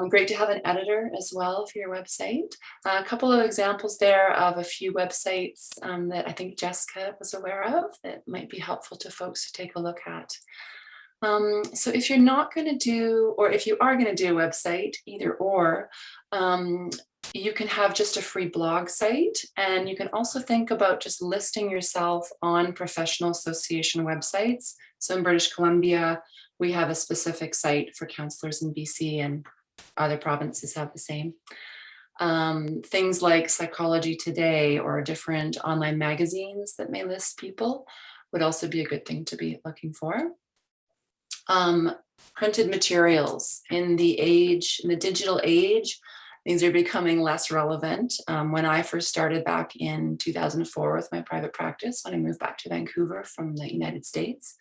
Great to have an editor as well for your website. A couple of examples there of a few websites that I think Jessica was aware of that might be helpful to folks to take a look at. So if you're not going to do, or if you are going to do a website, either or, you can have just a free blog site, and you can also think about just listing yourself on professional association websites. So in British Columbia, we have a specific site for counselors in BC, and other provinces have the same. Things like Psychology Today or different online magazines that may list people would also be a good thing to be looking for. Printed materials in the digital age, things are becoming less relevant. When I first started back in 2004 with my private practice, when I moved back to Vancouver from the United States,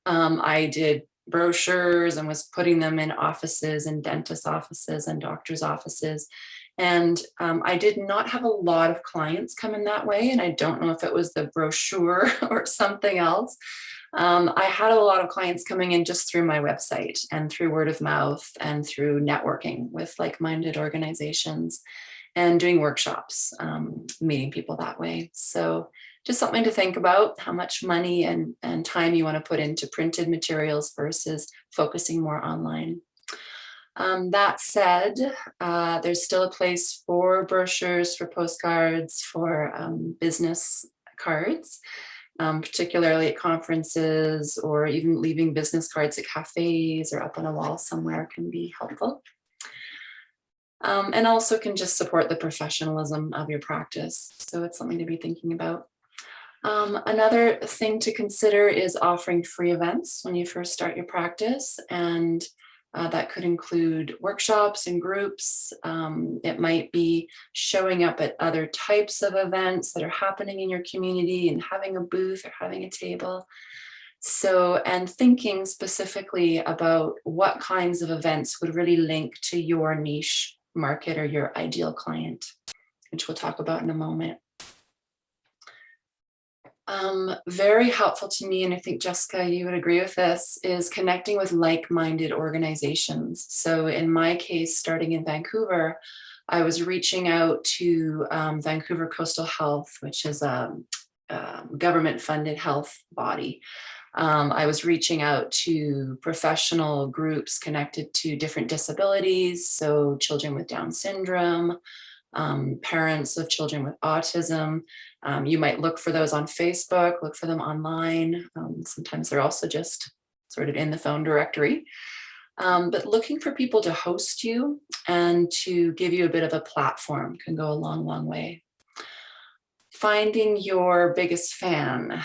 I did brochures and was putting them in offices and dentist offices and doctors' offices. And I did not have a lot of clients come in that way. And I don't know if it was the brochure or something else. I had a lot of clients coming in just through my website and through word of mouth and through networking with like-minded organizations and doing workshops, meeting people that way. So just something to think about, how much money and time you want to put into printed materials versus focusing more online. That said, there's still a place for brochures, for postcards, for business cards, particularly at conferences, or even leaving business cards at cafes or up on a wall somewhere can be helpful. And also can just support the professionalism of your practice. So it's something to be thinking about. Another thing to consider is offering free events when you first start your practice, and that could include workshops and groups. It might be showing up at other types of events that are happening in your community and having a booth or having a table. So, and thinking specifically about what kinds of events would really link to your niche market or your ideal client, which we'll talk about in a moment. Very helpful to me, and I think Jessica, you would agree with this, is connecting with like-minded organizations. So in my case, starting in Vancouver, I was reaching out to Vancouver Coastal Health, which is a government-funded health body. I was reaching out to professional groups connected to different disabilities, so children with Down syndrome, parents of children with autism. You might look for those on Facebook, look for them online. Sometimes they're also just sort of in the phone directory. But looking for people to host you and to give you a bit of a platform can go a long, long way. Finding your biggest fan.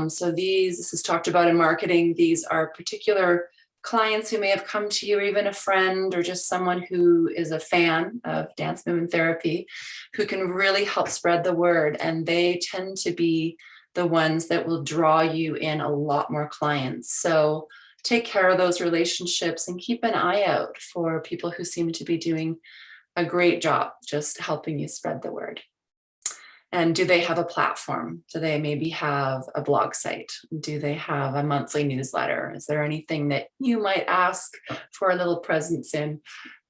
So this is talked about in marketing. These are particular clients who may have come to you, or even a friend or just someone who is a fan of dance movement therapy, who can really help spread the word. And they tend to be the ones that will draw you in a lot more clients. So take care of those relationships and keep an eye out for people who seem to be doing a great job just helping you spread the word. And do they have a platform? Do they maybe have a blog site? Do they have a monthly newsletter? Is there anything that you might ask for a little presence in?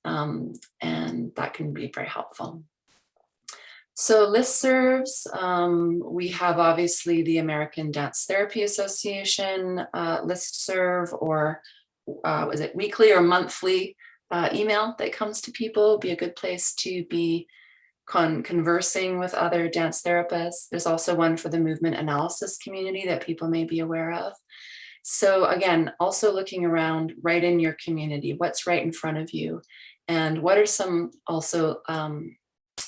And that can be very helpful. So listservs, we have obviously the American Dance Therapy Association listserv, or is it weekly or monthly email that comes to people? Be a good place to be conversing with other dance therapists. There's also one for the movement analysis community that people may be aware of. So again, also looking around right in your community, what's right in front of you, and what are some also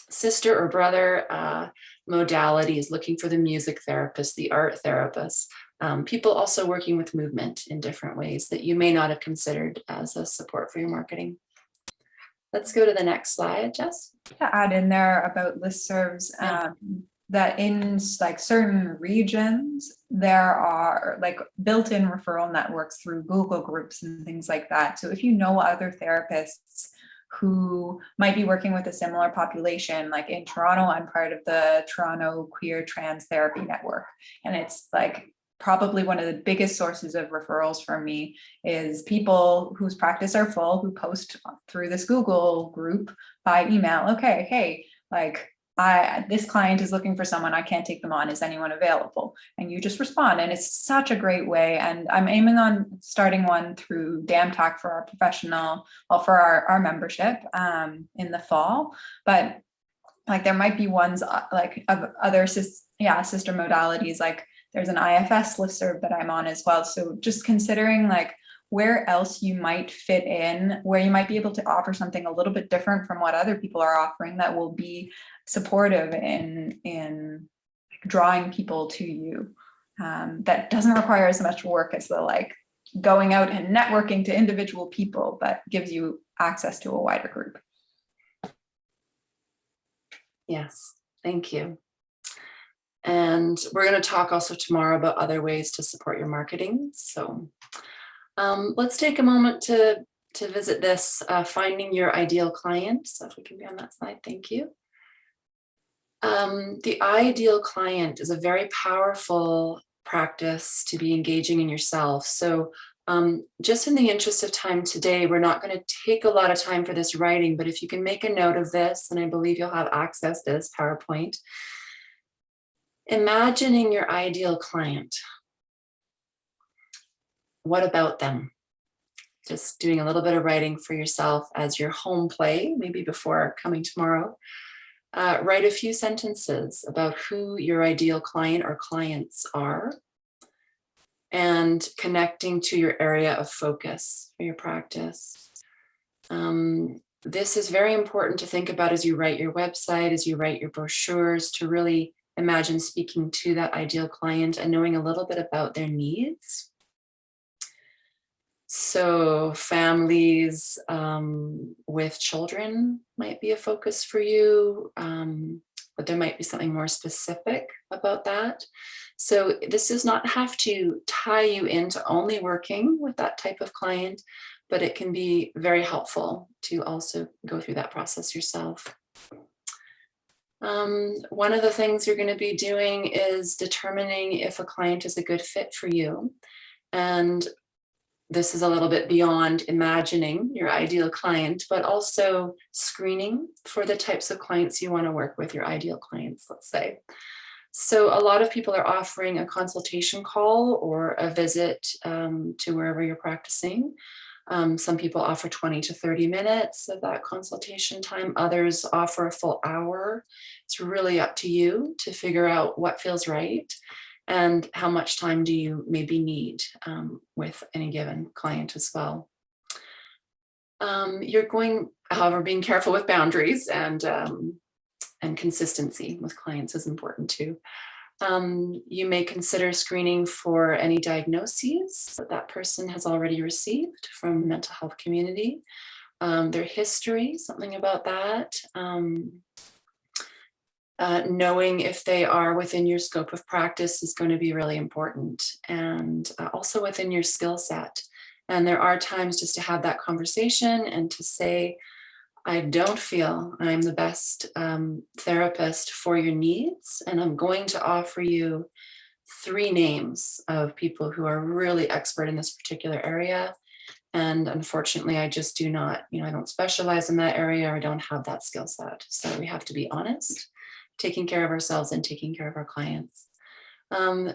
sister or brother modalities, looking for the music therapist, the art therapist, people also working with movement in different ways that you may not have considered as a support for your marketing. Let's go to the next slide, Jess. To add in there about listservs, that in like certain regions, there are like built-in referral networks through Google groups and things like that. So if you know other therapists who might be working with a similar population, like in Toronto, I'm part of the Toronto Queer Trans Therapy Network. And it's like probably one of the biggest sources of referrals for me is people whose practice are full, who post through this Google group by email. Okay, hey, like this client is looking for someone, I can't take them on, is anyone available? And you just respond, and it's such a great way. And I'm aiming on starting one through DAMTAC for our professional, well, for our membership in the fall. But like there might be ones like of other sister modalities, like there's an IFS listserv that I'm on as well. So just considering like where else you might fit in, where you might be able to offer something a little bit different from what other people are offering that will be supportive in drawing people to you. That doesn't require as much work as the like going out and networking to individual people, but gives you access to a wider group. Yes, thank you. And we're going to talk also tomorrow about other ways to support your marketing. So let's take a moment to visit this, finding your ideal client. So if we can be on that slide, thank you. The ideal client is a very powerful practice to be engaging in yourself. So just in the interest of time today, we're not going to take a lot of time for this writing, but if you can make a note of this, and I believe you'll have access to this PowerPoint, imagining your ideal client. What about them? Just doing a little bit of writing for yourself as your home play, maybe before coming tomorrow. Write a few sentences about who your ideal client or clients are, and connecting to your area of focus for your practice. This is very important to think about as you write your website, as you write your brochures, to really imagine speaking to that ideal client and knowing a little bit about their needs. So families with children might be a focus for you, but there might be something more specific about that. So this does not have to tie you into only working with that type of client, but it can be very helpful to also go through that process yourself. One of the things you're going to be doing is determining if a client is a good fit for you. And this is a little bit beyond imagining your ideal client, but also screening for the types of clients you want to work with, your ideal clients, let's say. So a lot of people are offering a consultation call or a visit to wherever you're practicing. Some people offer 20 to 30 minutes of that consultation time. Others offer a full hour. It's really up to you to figure out what feels right and how much time do you maybe need with any given client as well. You're going, however, being careful with boundaries and consistency with clients is important too. You may consider screening for any diagnoses that person has already received from the mental health community, their history, something about that. Knowing if they are within your scope of practice is going to be really important, and also within your skill set. And there are times just to have that conversation and to say, I don't feel I'm the best therapist for your needs, and I'm going to offer you 3 names of people who are really expert in this particular area. And unfortunately, I just do not, I don't specialize in that area, or I don't have that skill set. So we have to be honest, taking care of ourselves and taking care of our clients.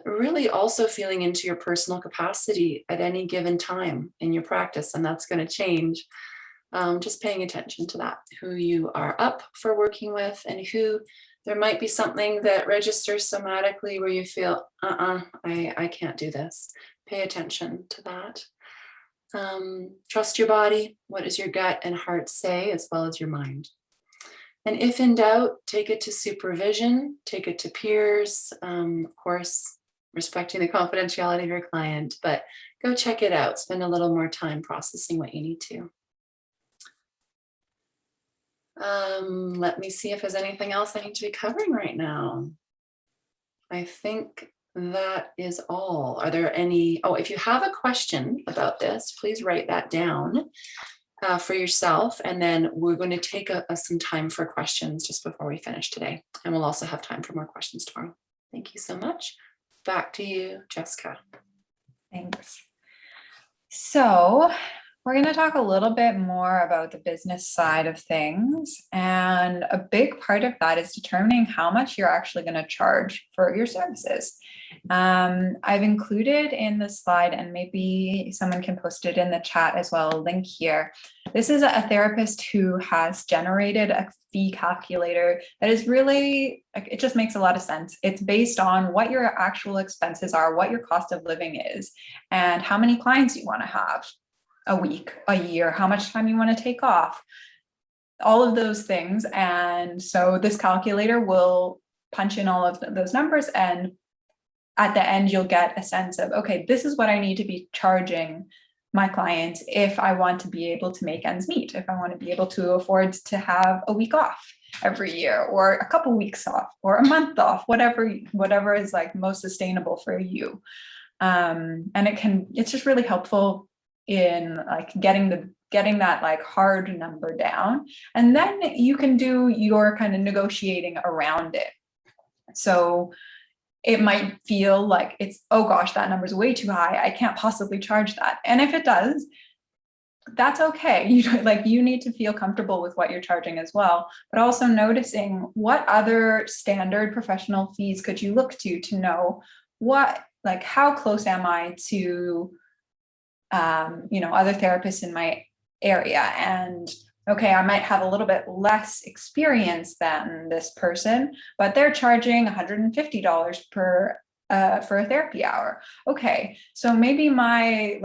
Really also feeling into your personal capacity at any given time in your practice, and that's going to change. Just paying attention to that, who you are up for working with, and who there might be something that registers somatically where you feel, I can't do this. Pay attention to that. Trust your body. What does your gut and heart say, as well as your mind? And if in doubt, take it to supervision, take it to peers, of course, respecting the confidentiality of your client, but go check it out. Spend a little more time processing what you need to. Let me see if there's anything else I need to be covering right now. I think that is all. Are there any, if you have a question about this, please write that down for yourself. And then we're going to take some time for questions just before we finish today. And we'll also have time for more questions tomorrow. Thank you so much. back to you, Jessica. Thanks. So we're going to talk a little bit more about the business side of things. And a big part of that is determining how much you're actually going to charge for your services. I've included in the slide, and maybe someone can post it in the chat as well, a link here. This is a therapist who has generated a fee calculator that is really, it just makes a lot of sense. It's based on what your actual expenses are, what your cost of living is, and how many clients you want to have a week, a year, how much time you want to take off, all of those things. And so this calculator will punch in all of those numbers, and at the end, you'll get a sense of, okay, this is what I need to be charging my clients if I want to be able to make ends meet, if I want to be able to afford to have a week off every year, or a couple weeks off, or a month off, whatever is like most sustainable for you. And it's just really helpful in like getting that like hard number down, and then you can do your kind of negotiating around it. So it might feel like it's, oh gosh, that number's way too high, I can't possibly charge that. And if it does, that's okay. You need to feel comfortable with what you're charging as well, but also noticing what other standard professional fees could you look to know how close am I to other therapists in my area. And okay, I might have a little bit less experience than this person, but they're charging $150 for a therapy hour. Okay, so maybe my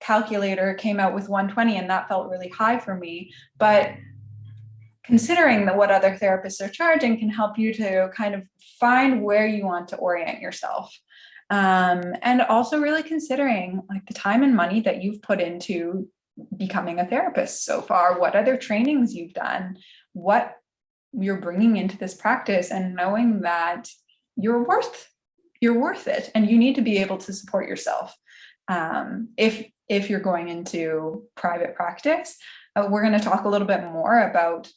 calculator came out with 120 and that felt really high for me, but considering what other therapists are charging can help you to kind of find where you want to orient yourself. And also really considering the time and money that you've put into becoming a therapist so far, what other trainings you've done, what you're bringing into this practice, and knowing that you're worth it, and you need to be able to support yourself. If you're going into private practice, we're going to talk a little bit more about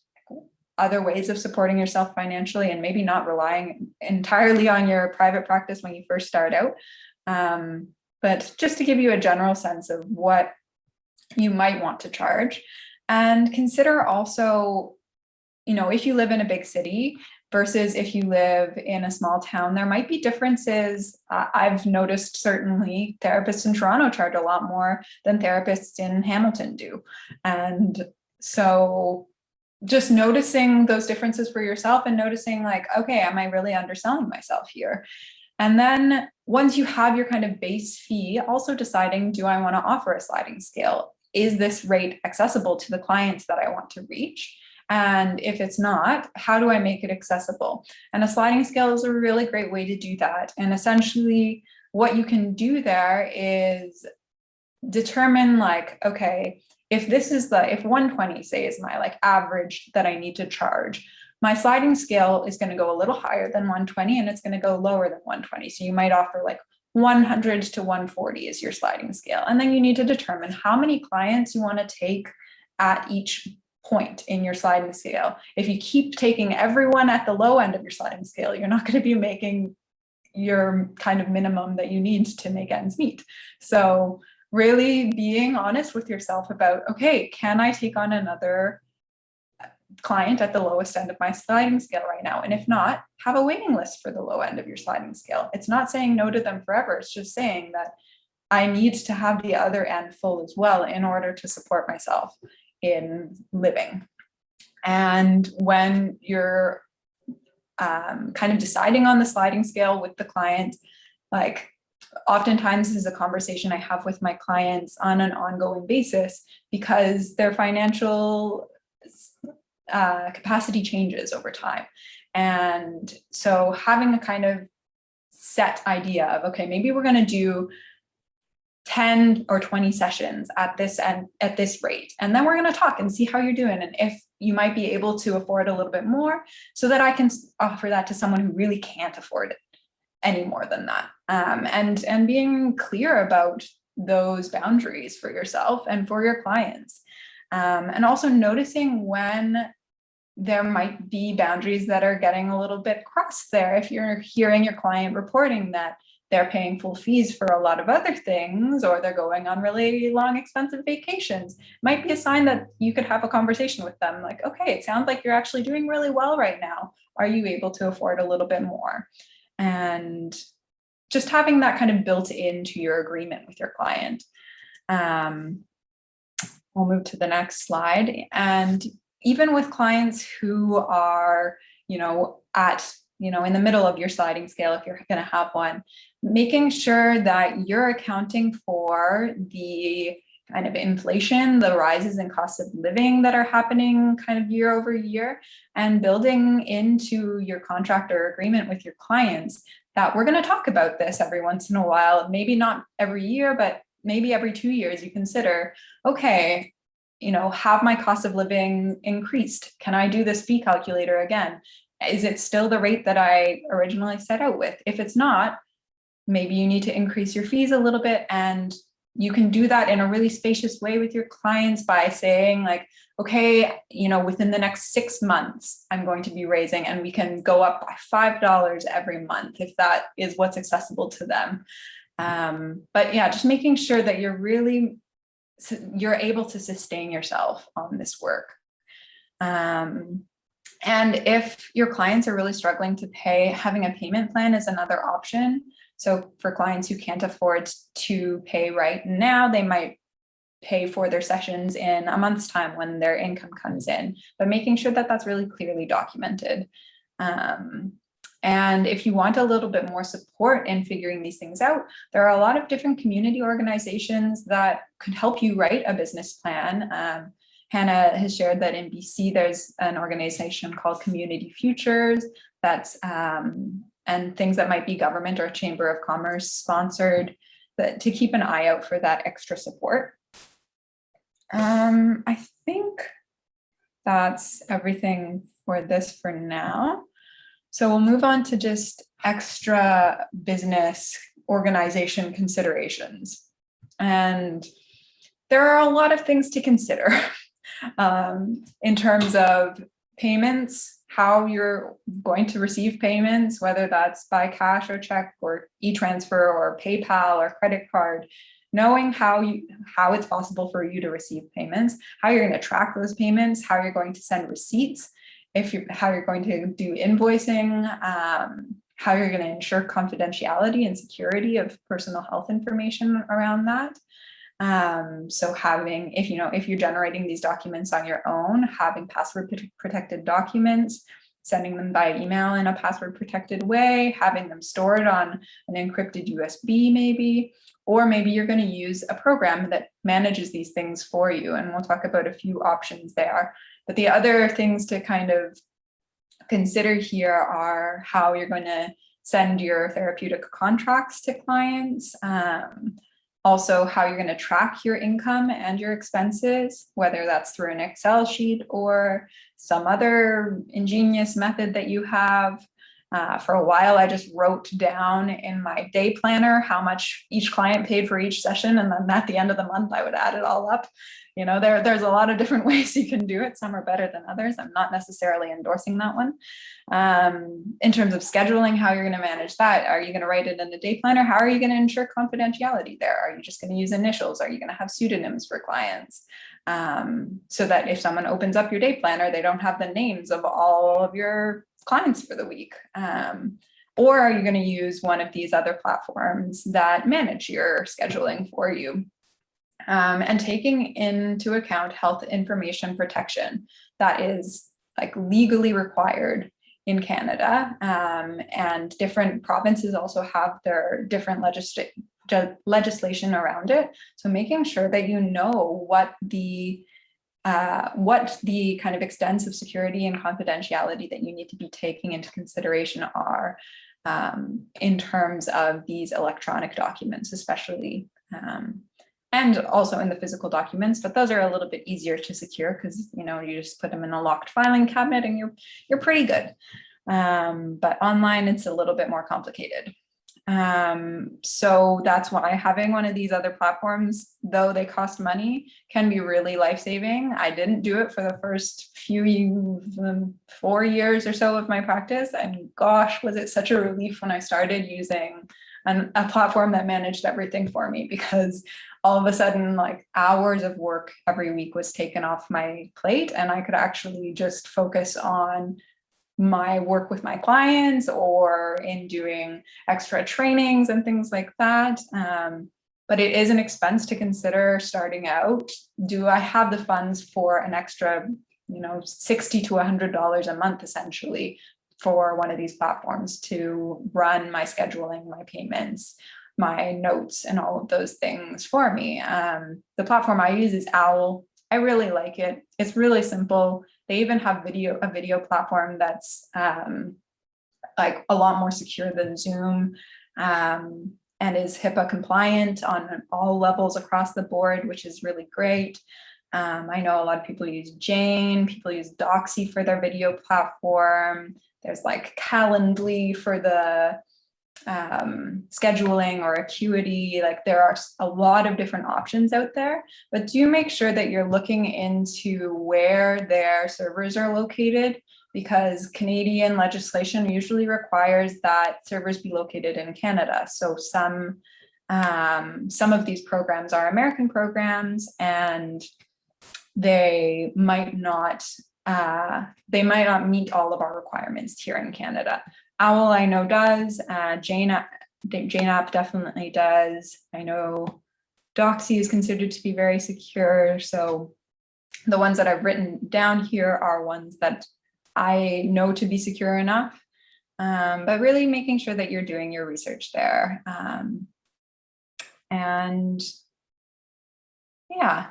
other ways of supporting yourself financially, and maybe not relying entirely on your private practice when you first start out. But just to give you a general sense of what you might want to charge, and consider also, if you live in a big city versus if you live in a small town, there might be differences. I've noticed certainly therapists in Toronto charge a lot more than therapists in Hamilton do. And so just noticing those differences for yourself and noticing okay, am I really underselling myself here? And then once you have your kind of base fee, also deciding, do I want to offer a sliding scale? Is this rate accessible to the clients that I want to reach? And if it's not, how do I make it accessible? And a sliding scale is a really great way to do that. And essentially what you can do there is determine okay, if 120, say, is my average that I need to charge, my sliding scale is going to go a little higher than 120, and it's going to go lower than 120. So you might offer 100 to 140 is your sliding scale. And then you need to determine how many clients you want to take at each point in your sliding scale. If you keep taking everyone at the low end of your sliding scale, you're not going to be making your kind of minimum that you need to make ends meet. So really being honest with yourself about, okay, can I take on another client at the lowest end of my sliding scale right now? And if not, have a waiting list for the low end of your sliding scale. It's not saying no to them forever. It's just saying that I need to have the other end full as well in order to support myself in living. And when you're kind of deciding on the sliding scale with the client, oftentimes this is a conversation I have with my clients on an ongoing basis, because their financial capacity changes over time. And so having a kind of set idea of, okay, maybe we're going to do 10 or 20 sessions at this rate, and then we're going to talk and see how you're doing, and if you might be able to afford a little bit more, so that I can offer that to someone who really can't afford it any more than that. And being clear about those boundaries for yourself and for your clients. And also noticing when there might be boundaries that are getting a little bit crossed there. If you're hearing your client reporting that they're paying full fees for a lot of other things, or they're going on really long, expensive vacations, might be a sign that you could have a conversation with them like, okay, it sounds like you're actually doing really well right now. Are you able to afford a little bit more? And just having that kind of built into your agreement with your client. We'll move to the next slide. And even with clients who are, in the middle of your sliding scale, if you're going to have one, making sure that you're accounting for the kind of inflation, the rises in cost of living that are happening kind of year over year, and building into your contract or agreement with your clients that we're going to talk about this every once in a while, maybe not every year, but maybe every 2 years. You consider, okay, have my cost of living increased? Can I do this fee calculator again? Is it still the rate that I originally set out with? If it's not, maybe you need to increase your fees a little bit. And you can do that in a really spacious way with your clients by saying like, okay, within the next 6 months, I'm going to be raising, and we can go up by $5 every month if that is what's accessible to them. But yeah, just making sure that you're able to sustain yourself on this work. And if your clients are really struggling to pay, having a payment plan is another option. So for clients who can't afford to pay right now, they might pay for their sessions in a month's time when their income comes in, but making sure that that's really clearly documented. And if you want a little bit more support in figuring these things out, there are a lot of different community organizations that could help you write a business plan. Hannah has shared that in BC, there's an organization called Community Futures and things that might be government or Chamber of Commerce sponsored, to keep an eye out for that extra support. I think that's everything for this for now. So we'll move on to just extra business organization considerations. And there are a lot of things to consider in terms of payments, how you're going to receive payments, whether that's by cash or check or e-transfer or PayPal or credit card, knowing how it's possible for you to receive payments, how you're going to track those payments, how you're going to send receipts, how you're going to do invoicing, how you're going to ensure confidentiality and security of personal health information around that. So having, if you're generating these documents on your own, having password protected documents, sending them by email in a password protected way, having them stored on an encrypted USB maybe, or maybe you're going to use a program that manages these things for you. And we'll talk about a few options there. But the other things to kind of consider here are how you're going to send your therapeutic contracts to clients. Also, how you're going to track your income and your expenses, whether that's through an Excel sheet or some other ingenious method that you have. For a while, I just wrote down in my day planner how much each client paid for each session. And then at the end of the month, I would add it all up. There's a lot of different ways you can do it. Some are better than others. I'm not necessarily endorsing that one. In terms of scheduling, how you're going to manage that. Are you going to write it in a day planner? How are you going to ensure confidentiality there? Are you just going to use initials? Are you going to have pseudonyms for clients? So that if someone opens up your day planner, they don't have the names of all of your clients for the week. Or are you going to use one of these other platforms that manage your scheduling for you? And taking into account health information protection that is like legally required in Canada, and different provinces also have their different legislation around it. So making sure that you know what the kind of extensive security and confidentiality that you need to be taking into consideration are in terms of these electronic documents, especially, and also in the physical documents, but those are a little bit easier to secure because you just put them in a locked filing cabinet and you're pretty good. But online it's a little bit more complicated. So that's why having one of these other platforms, though they cost money, can be really life-saving. I didn't do it for the first 4 years or so of my practice, and gosh, was it such a relief when I started using a platform that managed everything for me, because all of a sudden, like, hours of work every week was taken off my plate, and I could actually just focus on my work with my clients or in doing extra trainings and things like that. But it is an expense to consider starting out. Do I have the funds for an extra, $60 to $100 a month, essentially, for one of these platforms to run my scheduling, my payments, my notes, and all of those things for me? The platform I use is Owl. I really like it. It's really simple. They even have a video platform that's like a lot more secure than Zoom, and is HIPAA compliant on all levels across the board, which is really great. I know a lot of people use Jane, people use Doxy for their video platform. There's like Calendly for the scheduling, or Acuity. Like, there are a lot of different options out there, but do make sure that you're looking into where their servers are located, because Canadian legislation usually requires that servers be located in Canada. So some of these programs are American programs, and they might not meet all of our requirements here in Canada. Owl, I know, does. Jane app definitely does. I know Doxy is considered to be very secure. So the ones that I've written down here are ones that I know to be secure enough, but really making sure that you're doing your research there. And yeah,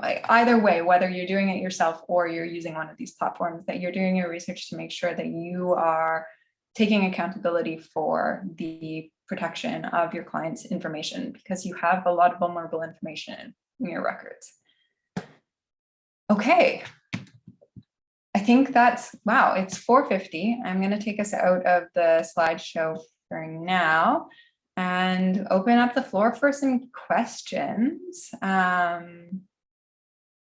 either way, whether you're doing it yourself or you're using one of these platforms, that you're doing your research to make sure that you are taking accountability for the protection of your client's information, because you have a lot of vulnerable information in your records. Okay. I think that's, wow, it's 4:50. I'm going to take us out of the slideshow for now and open up the floor for some questions.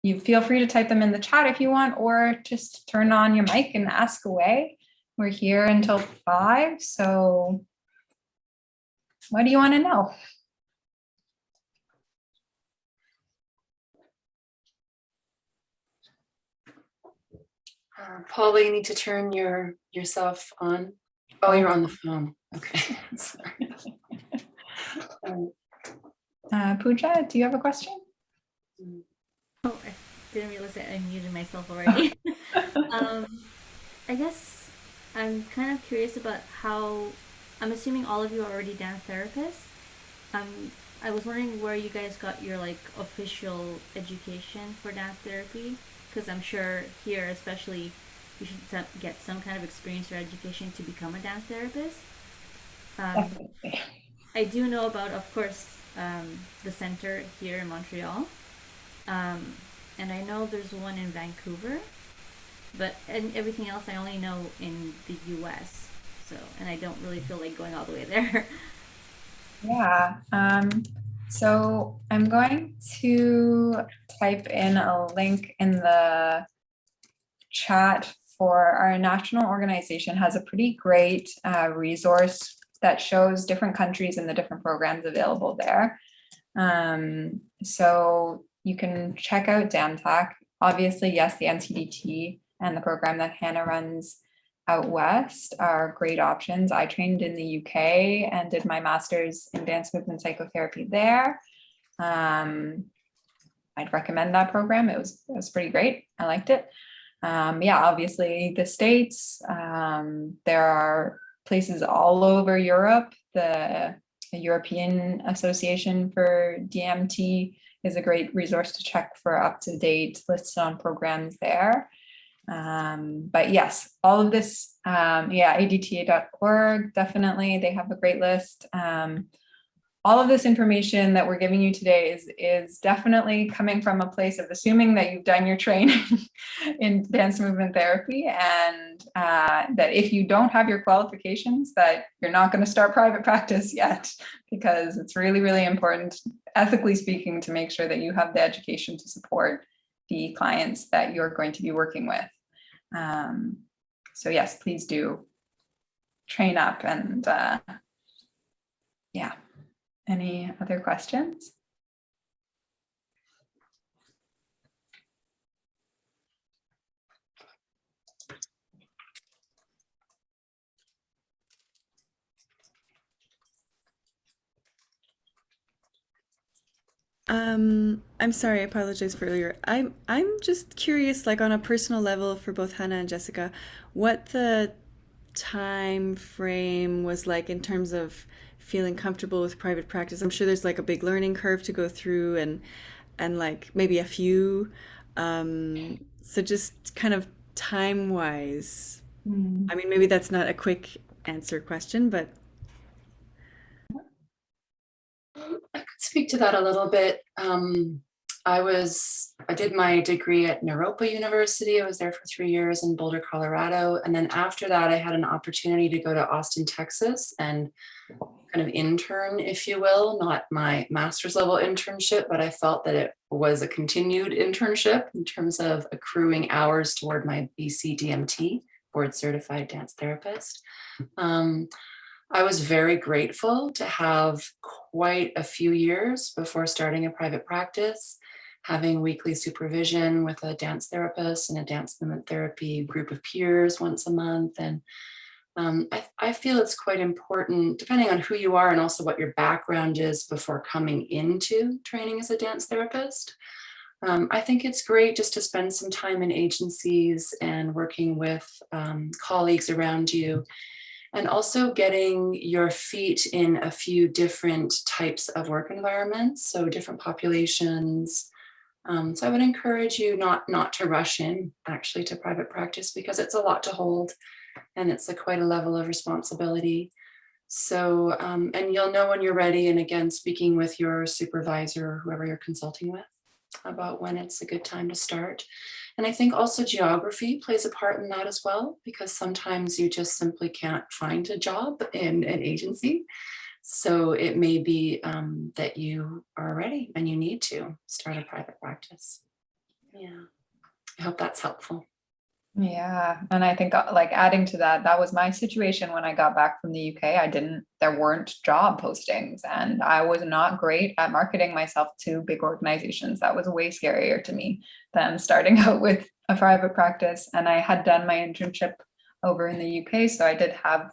You feel free to type them in the chat if you want, or just turn on your mic and ask away. We're here until 5, so what do you want to know? Paula, you need to turn yourself on. Oh, you're on the phone. Okay. Sorry. Pooja, do you have a question? Oh, I didn't realize that I muted myself already. I guess I'm kind of curious about how, I'm assuming all of you are already dance therapists. I was wondering where you guys got your like official education for dance therapy, because I'm sure here especially you should get some kind of experience or education to become a dance therapist. I do know about, of course, the center here in Montreal, and I know there's one in Vancouver, and everything else I only know in the US. So, and I don't really feel like going all the way there. Yeah. So I'm going to type in a link in the chat for our national organization. Has a pretty great resource that shows different countries and the different programs available there. So you can check out DAMTAC. Obviously, yes, the NCDT and the program that Hannah runs out west are great options. I trained in the UK and did my master's in dance movement psychotherapy there. I'd recommend that program. It was pretty great. I liked it. Yeah, obviously the States, there are places all over Europe. The European Association for DMT is a great resource to check for up-to-date lists on programs there. But yes, all of this, yeah, adta.org, definitely, they have a great list. All of this information that we're giving you today is definitely coming from a place of assuming that you've done your training in dance movement therapy, and that if you don't have your qualifications, that you're not going to start private practice yet, because it's really, really important, ethically speaking, to make sure that you have the education to support the clients that you're going to be working with. So yes, please do train up and Yeah. Any other questions? I'm sorry, I apologize for earlier. I'm just curious, like on a personal level for both Hannah and Jessica, what the time frame was like in terms of feeling comfortable with private practice. I'm sure there's like a big learning curve to go through and like maybe a few. So just kind of time wise. I mean, maybe that's not a quick answer question, but I could speak to that a little bit. I did my degree at Naropa University. I was there for 3 years in Boulder, Colorado. And then after that, I had an opportunity to go to Austin, Texas and kind of intern, if you will, not my master's level internship, but I felt that it was a continued internship in terms of accruing hours toward my BCDMT, board certified dance therapist. I was very grateful to have quite a few years before starting a private practice, having weekly supervision with a dance therapist and a dance movement therapy group of peers once a month. And I feel it's quite important, depending on who you are and also what your background is before coming into training as a dance therapist. I think it's great just to spend some time in agencies and working with colleagues around you, and also getting your feet in a few different types of work environments, so different populations. So I would encourage you not to rush in actually to private practice, because it's a lot to hold and it's quite a level of responsibility. So, and you'll know when you're ready, and again, speaking with your supervisor or whoever you're consulting with about when it's a good time to start. And I think also geography plays a part in that as well, because sometimes you just simply can't find a job in an agency. So it may be that you are ready and you need to start a private practice. Yeah, I hope that's helpful. Yeah. And I think like adding to that, that was my situation when I got back from the UK. There weren't job postings, and I was not great at marketing myself to big organizations. That was way scarier to me than starting out with a private practice. And I had done my internship over in the UK. So I did have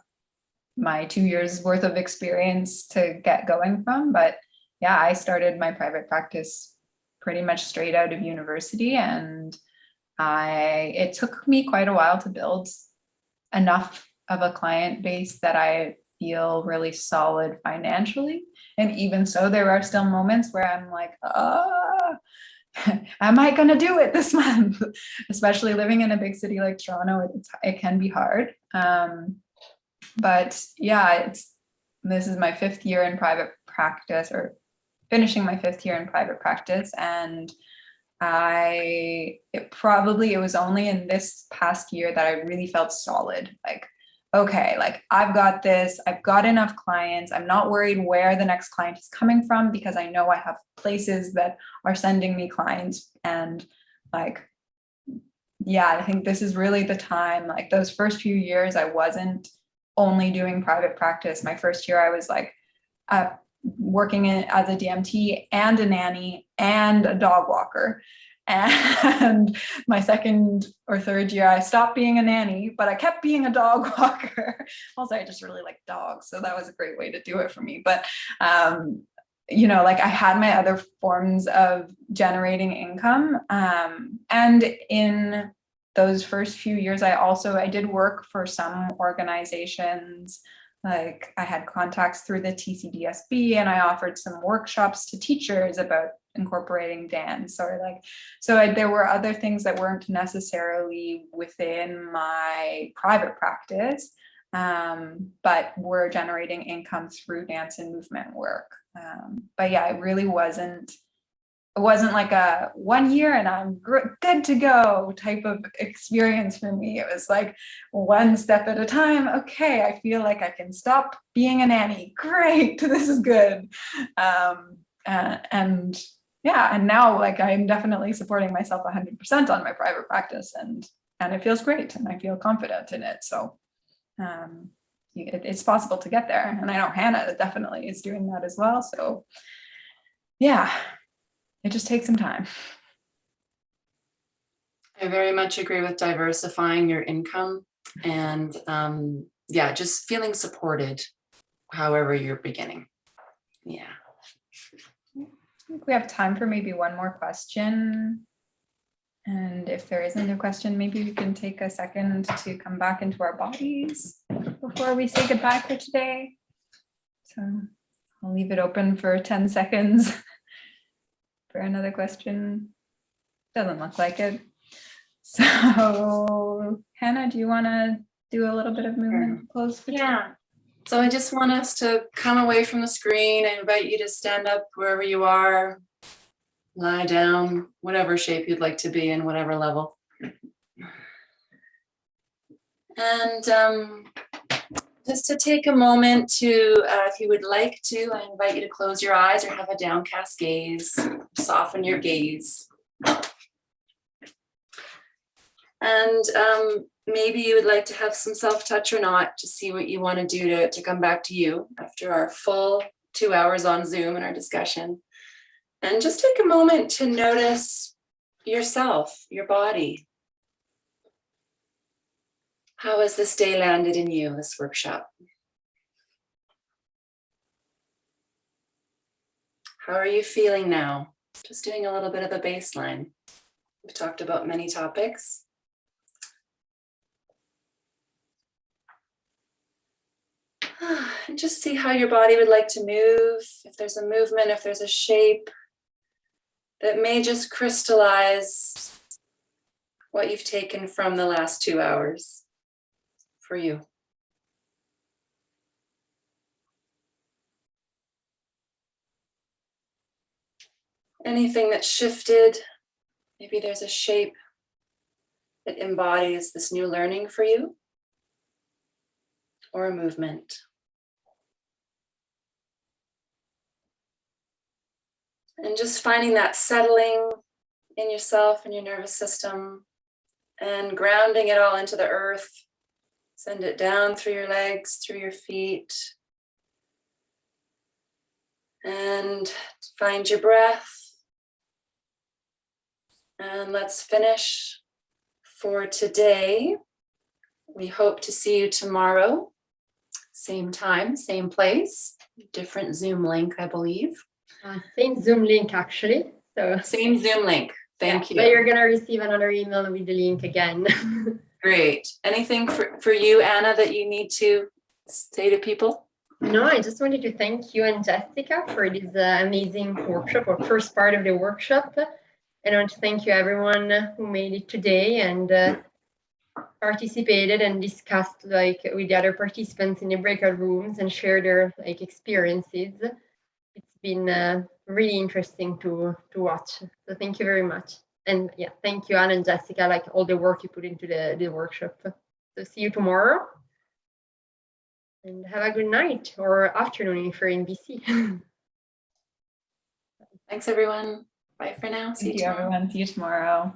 my 2 years worth of experience to get going from. But yeah, I started my private practice pretty much straight out of university, and it took me quite a while to build enough of a client base that I feel really solid financially. And even so, there are still moments where I'm like, am I going to do it this month? Especially living in a big city like Toronto, it can be hard. But yeah, this is my 5th year in private practice, or finishing my 5th year in private practice. And it was only in this past year that I really felt solid. Like, okay, like I've got this, I've got enough clients. I'm not worried where the next client is coming from, because I know I have places that are sending me clients. And like, yeah, I think this is really the time. Like those first few years, I wasn't only doing private practice. My first year, I was like, working as a DMT and a nanny and a dog walker. And my 2nd or 3rd year, I stopped being a nanny, but I kept being a dog walker. Also, I just really like dogs, so that was a great way to do it for me. But like I had my other forms of generating income, and in those first few years, I did work for some organizations. Like I had contacts through the TCDSB, and I offered some workshops to teachers about incorporating dance, there were other things that weren't necessarily within my private practice, but were generating income through dance and movement work. But yeah, it wasn't like a 1 year and I'm good to go type of experience for me. It was like one step at a time. Okay, I feel like I can stop being a nanny. Great, this is good. And now like I'm definitely supporting myself 100% on my private practice, and it feels great, and I feel confident in it. So it's possible to get there. And I know Hannah definitely is doing that as well. So yeah, it just takes some time. I very much agree with diversifying your income and yeah, just feeling supported however you're beginning. Yeah. I think we have time for maybe one more question. And if there isn't a question, maybe we can take a second to come back into our bodies before we say goodbye for today. So I'll leave it open for 10 seconds for another question. Doesn't look like it. So Hannah, do you want to do a little bit of movement to close for today? Yeah. So I just want us to come away from the screen. I invite you to stand up wherever you are, lie down, whatever shape you'd like to be in, whatever level. And just to take a moment to, if you would like to, I invite you to close your eyes or have a downcast gaze, soften your gaze. And maybe you would like to have some self-touch or not to see what you want to do to come back to you after our full 2 hours on Zoom and our discussion. And just take a moment to notice yourself, your body. How has this day landed in you, this workshop? How are you feeling now? Just doing a little bit of a baseline. We've talked about many topics. And just see how your body would like to move, if there's a movement, if there's a shape that may just crystallize what you've taken from the last 2 hours for you. Anything that shifted, maybe there's a shape that embodies this new learning for you, or a movement. And just finding that settling in yourself and your nervous system and grounding it all into the earth. Send it down through your legs, through your feet. And find your breath. And let's finish for today. We hope to see you tomorrow. Same time, same place. Different Zoom link, I believe. Same Zoom link, actually. So Same Zoom link. Thank you. But you're going to receive another email with the link again. Great. Anything for you, Anna, that you need to say to people? No, I just wanted to thank you and Jessica for this amazing workshop, or first part of the workshop. And I want to thank you, everyone who made it today and participated and discussed with the other participants in the breakout rooms and shared their experiences. It's been really interesting to watch. So thank you very much. And yeah, thank you, Anna and Jessica, all the work you put into the workshop. So see you tomorrow. And have a good night or afternoon if you're in BC. Thanks, everyone. Bye for now. See you tomorrow. See you tomorrow.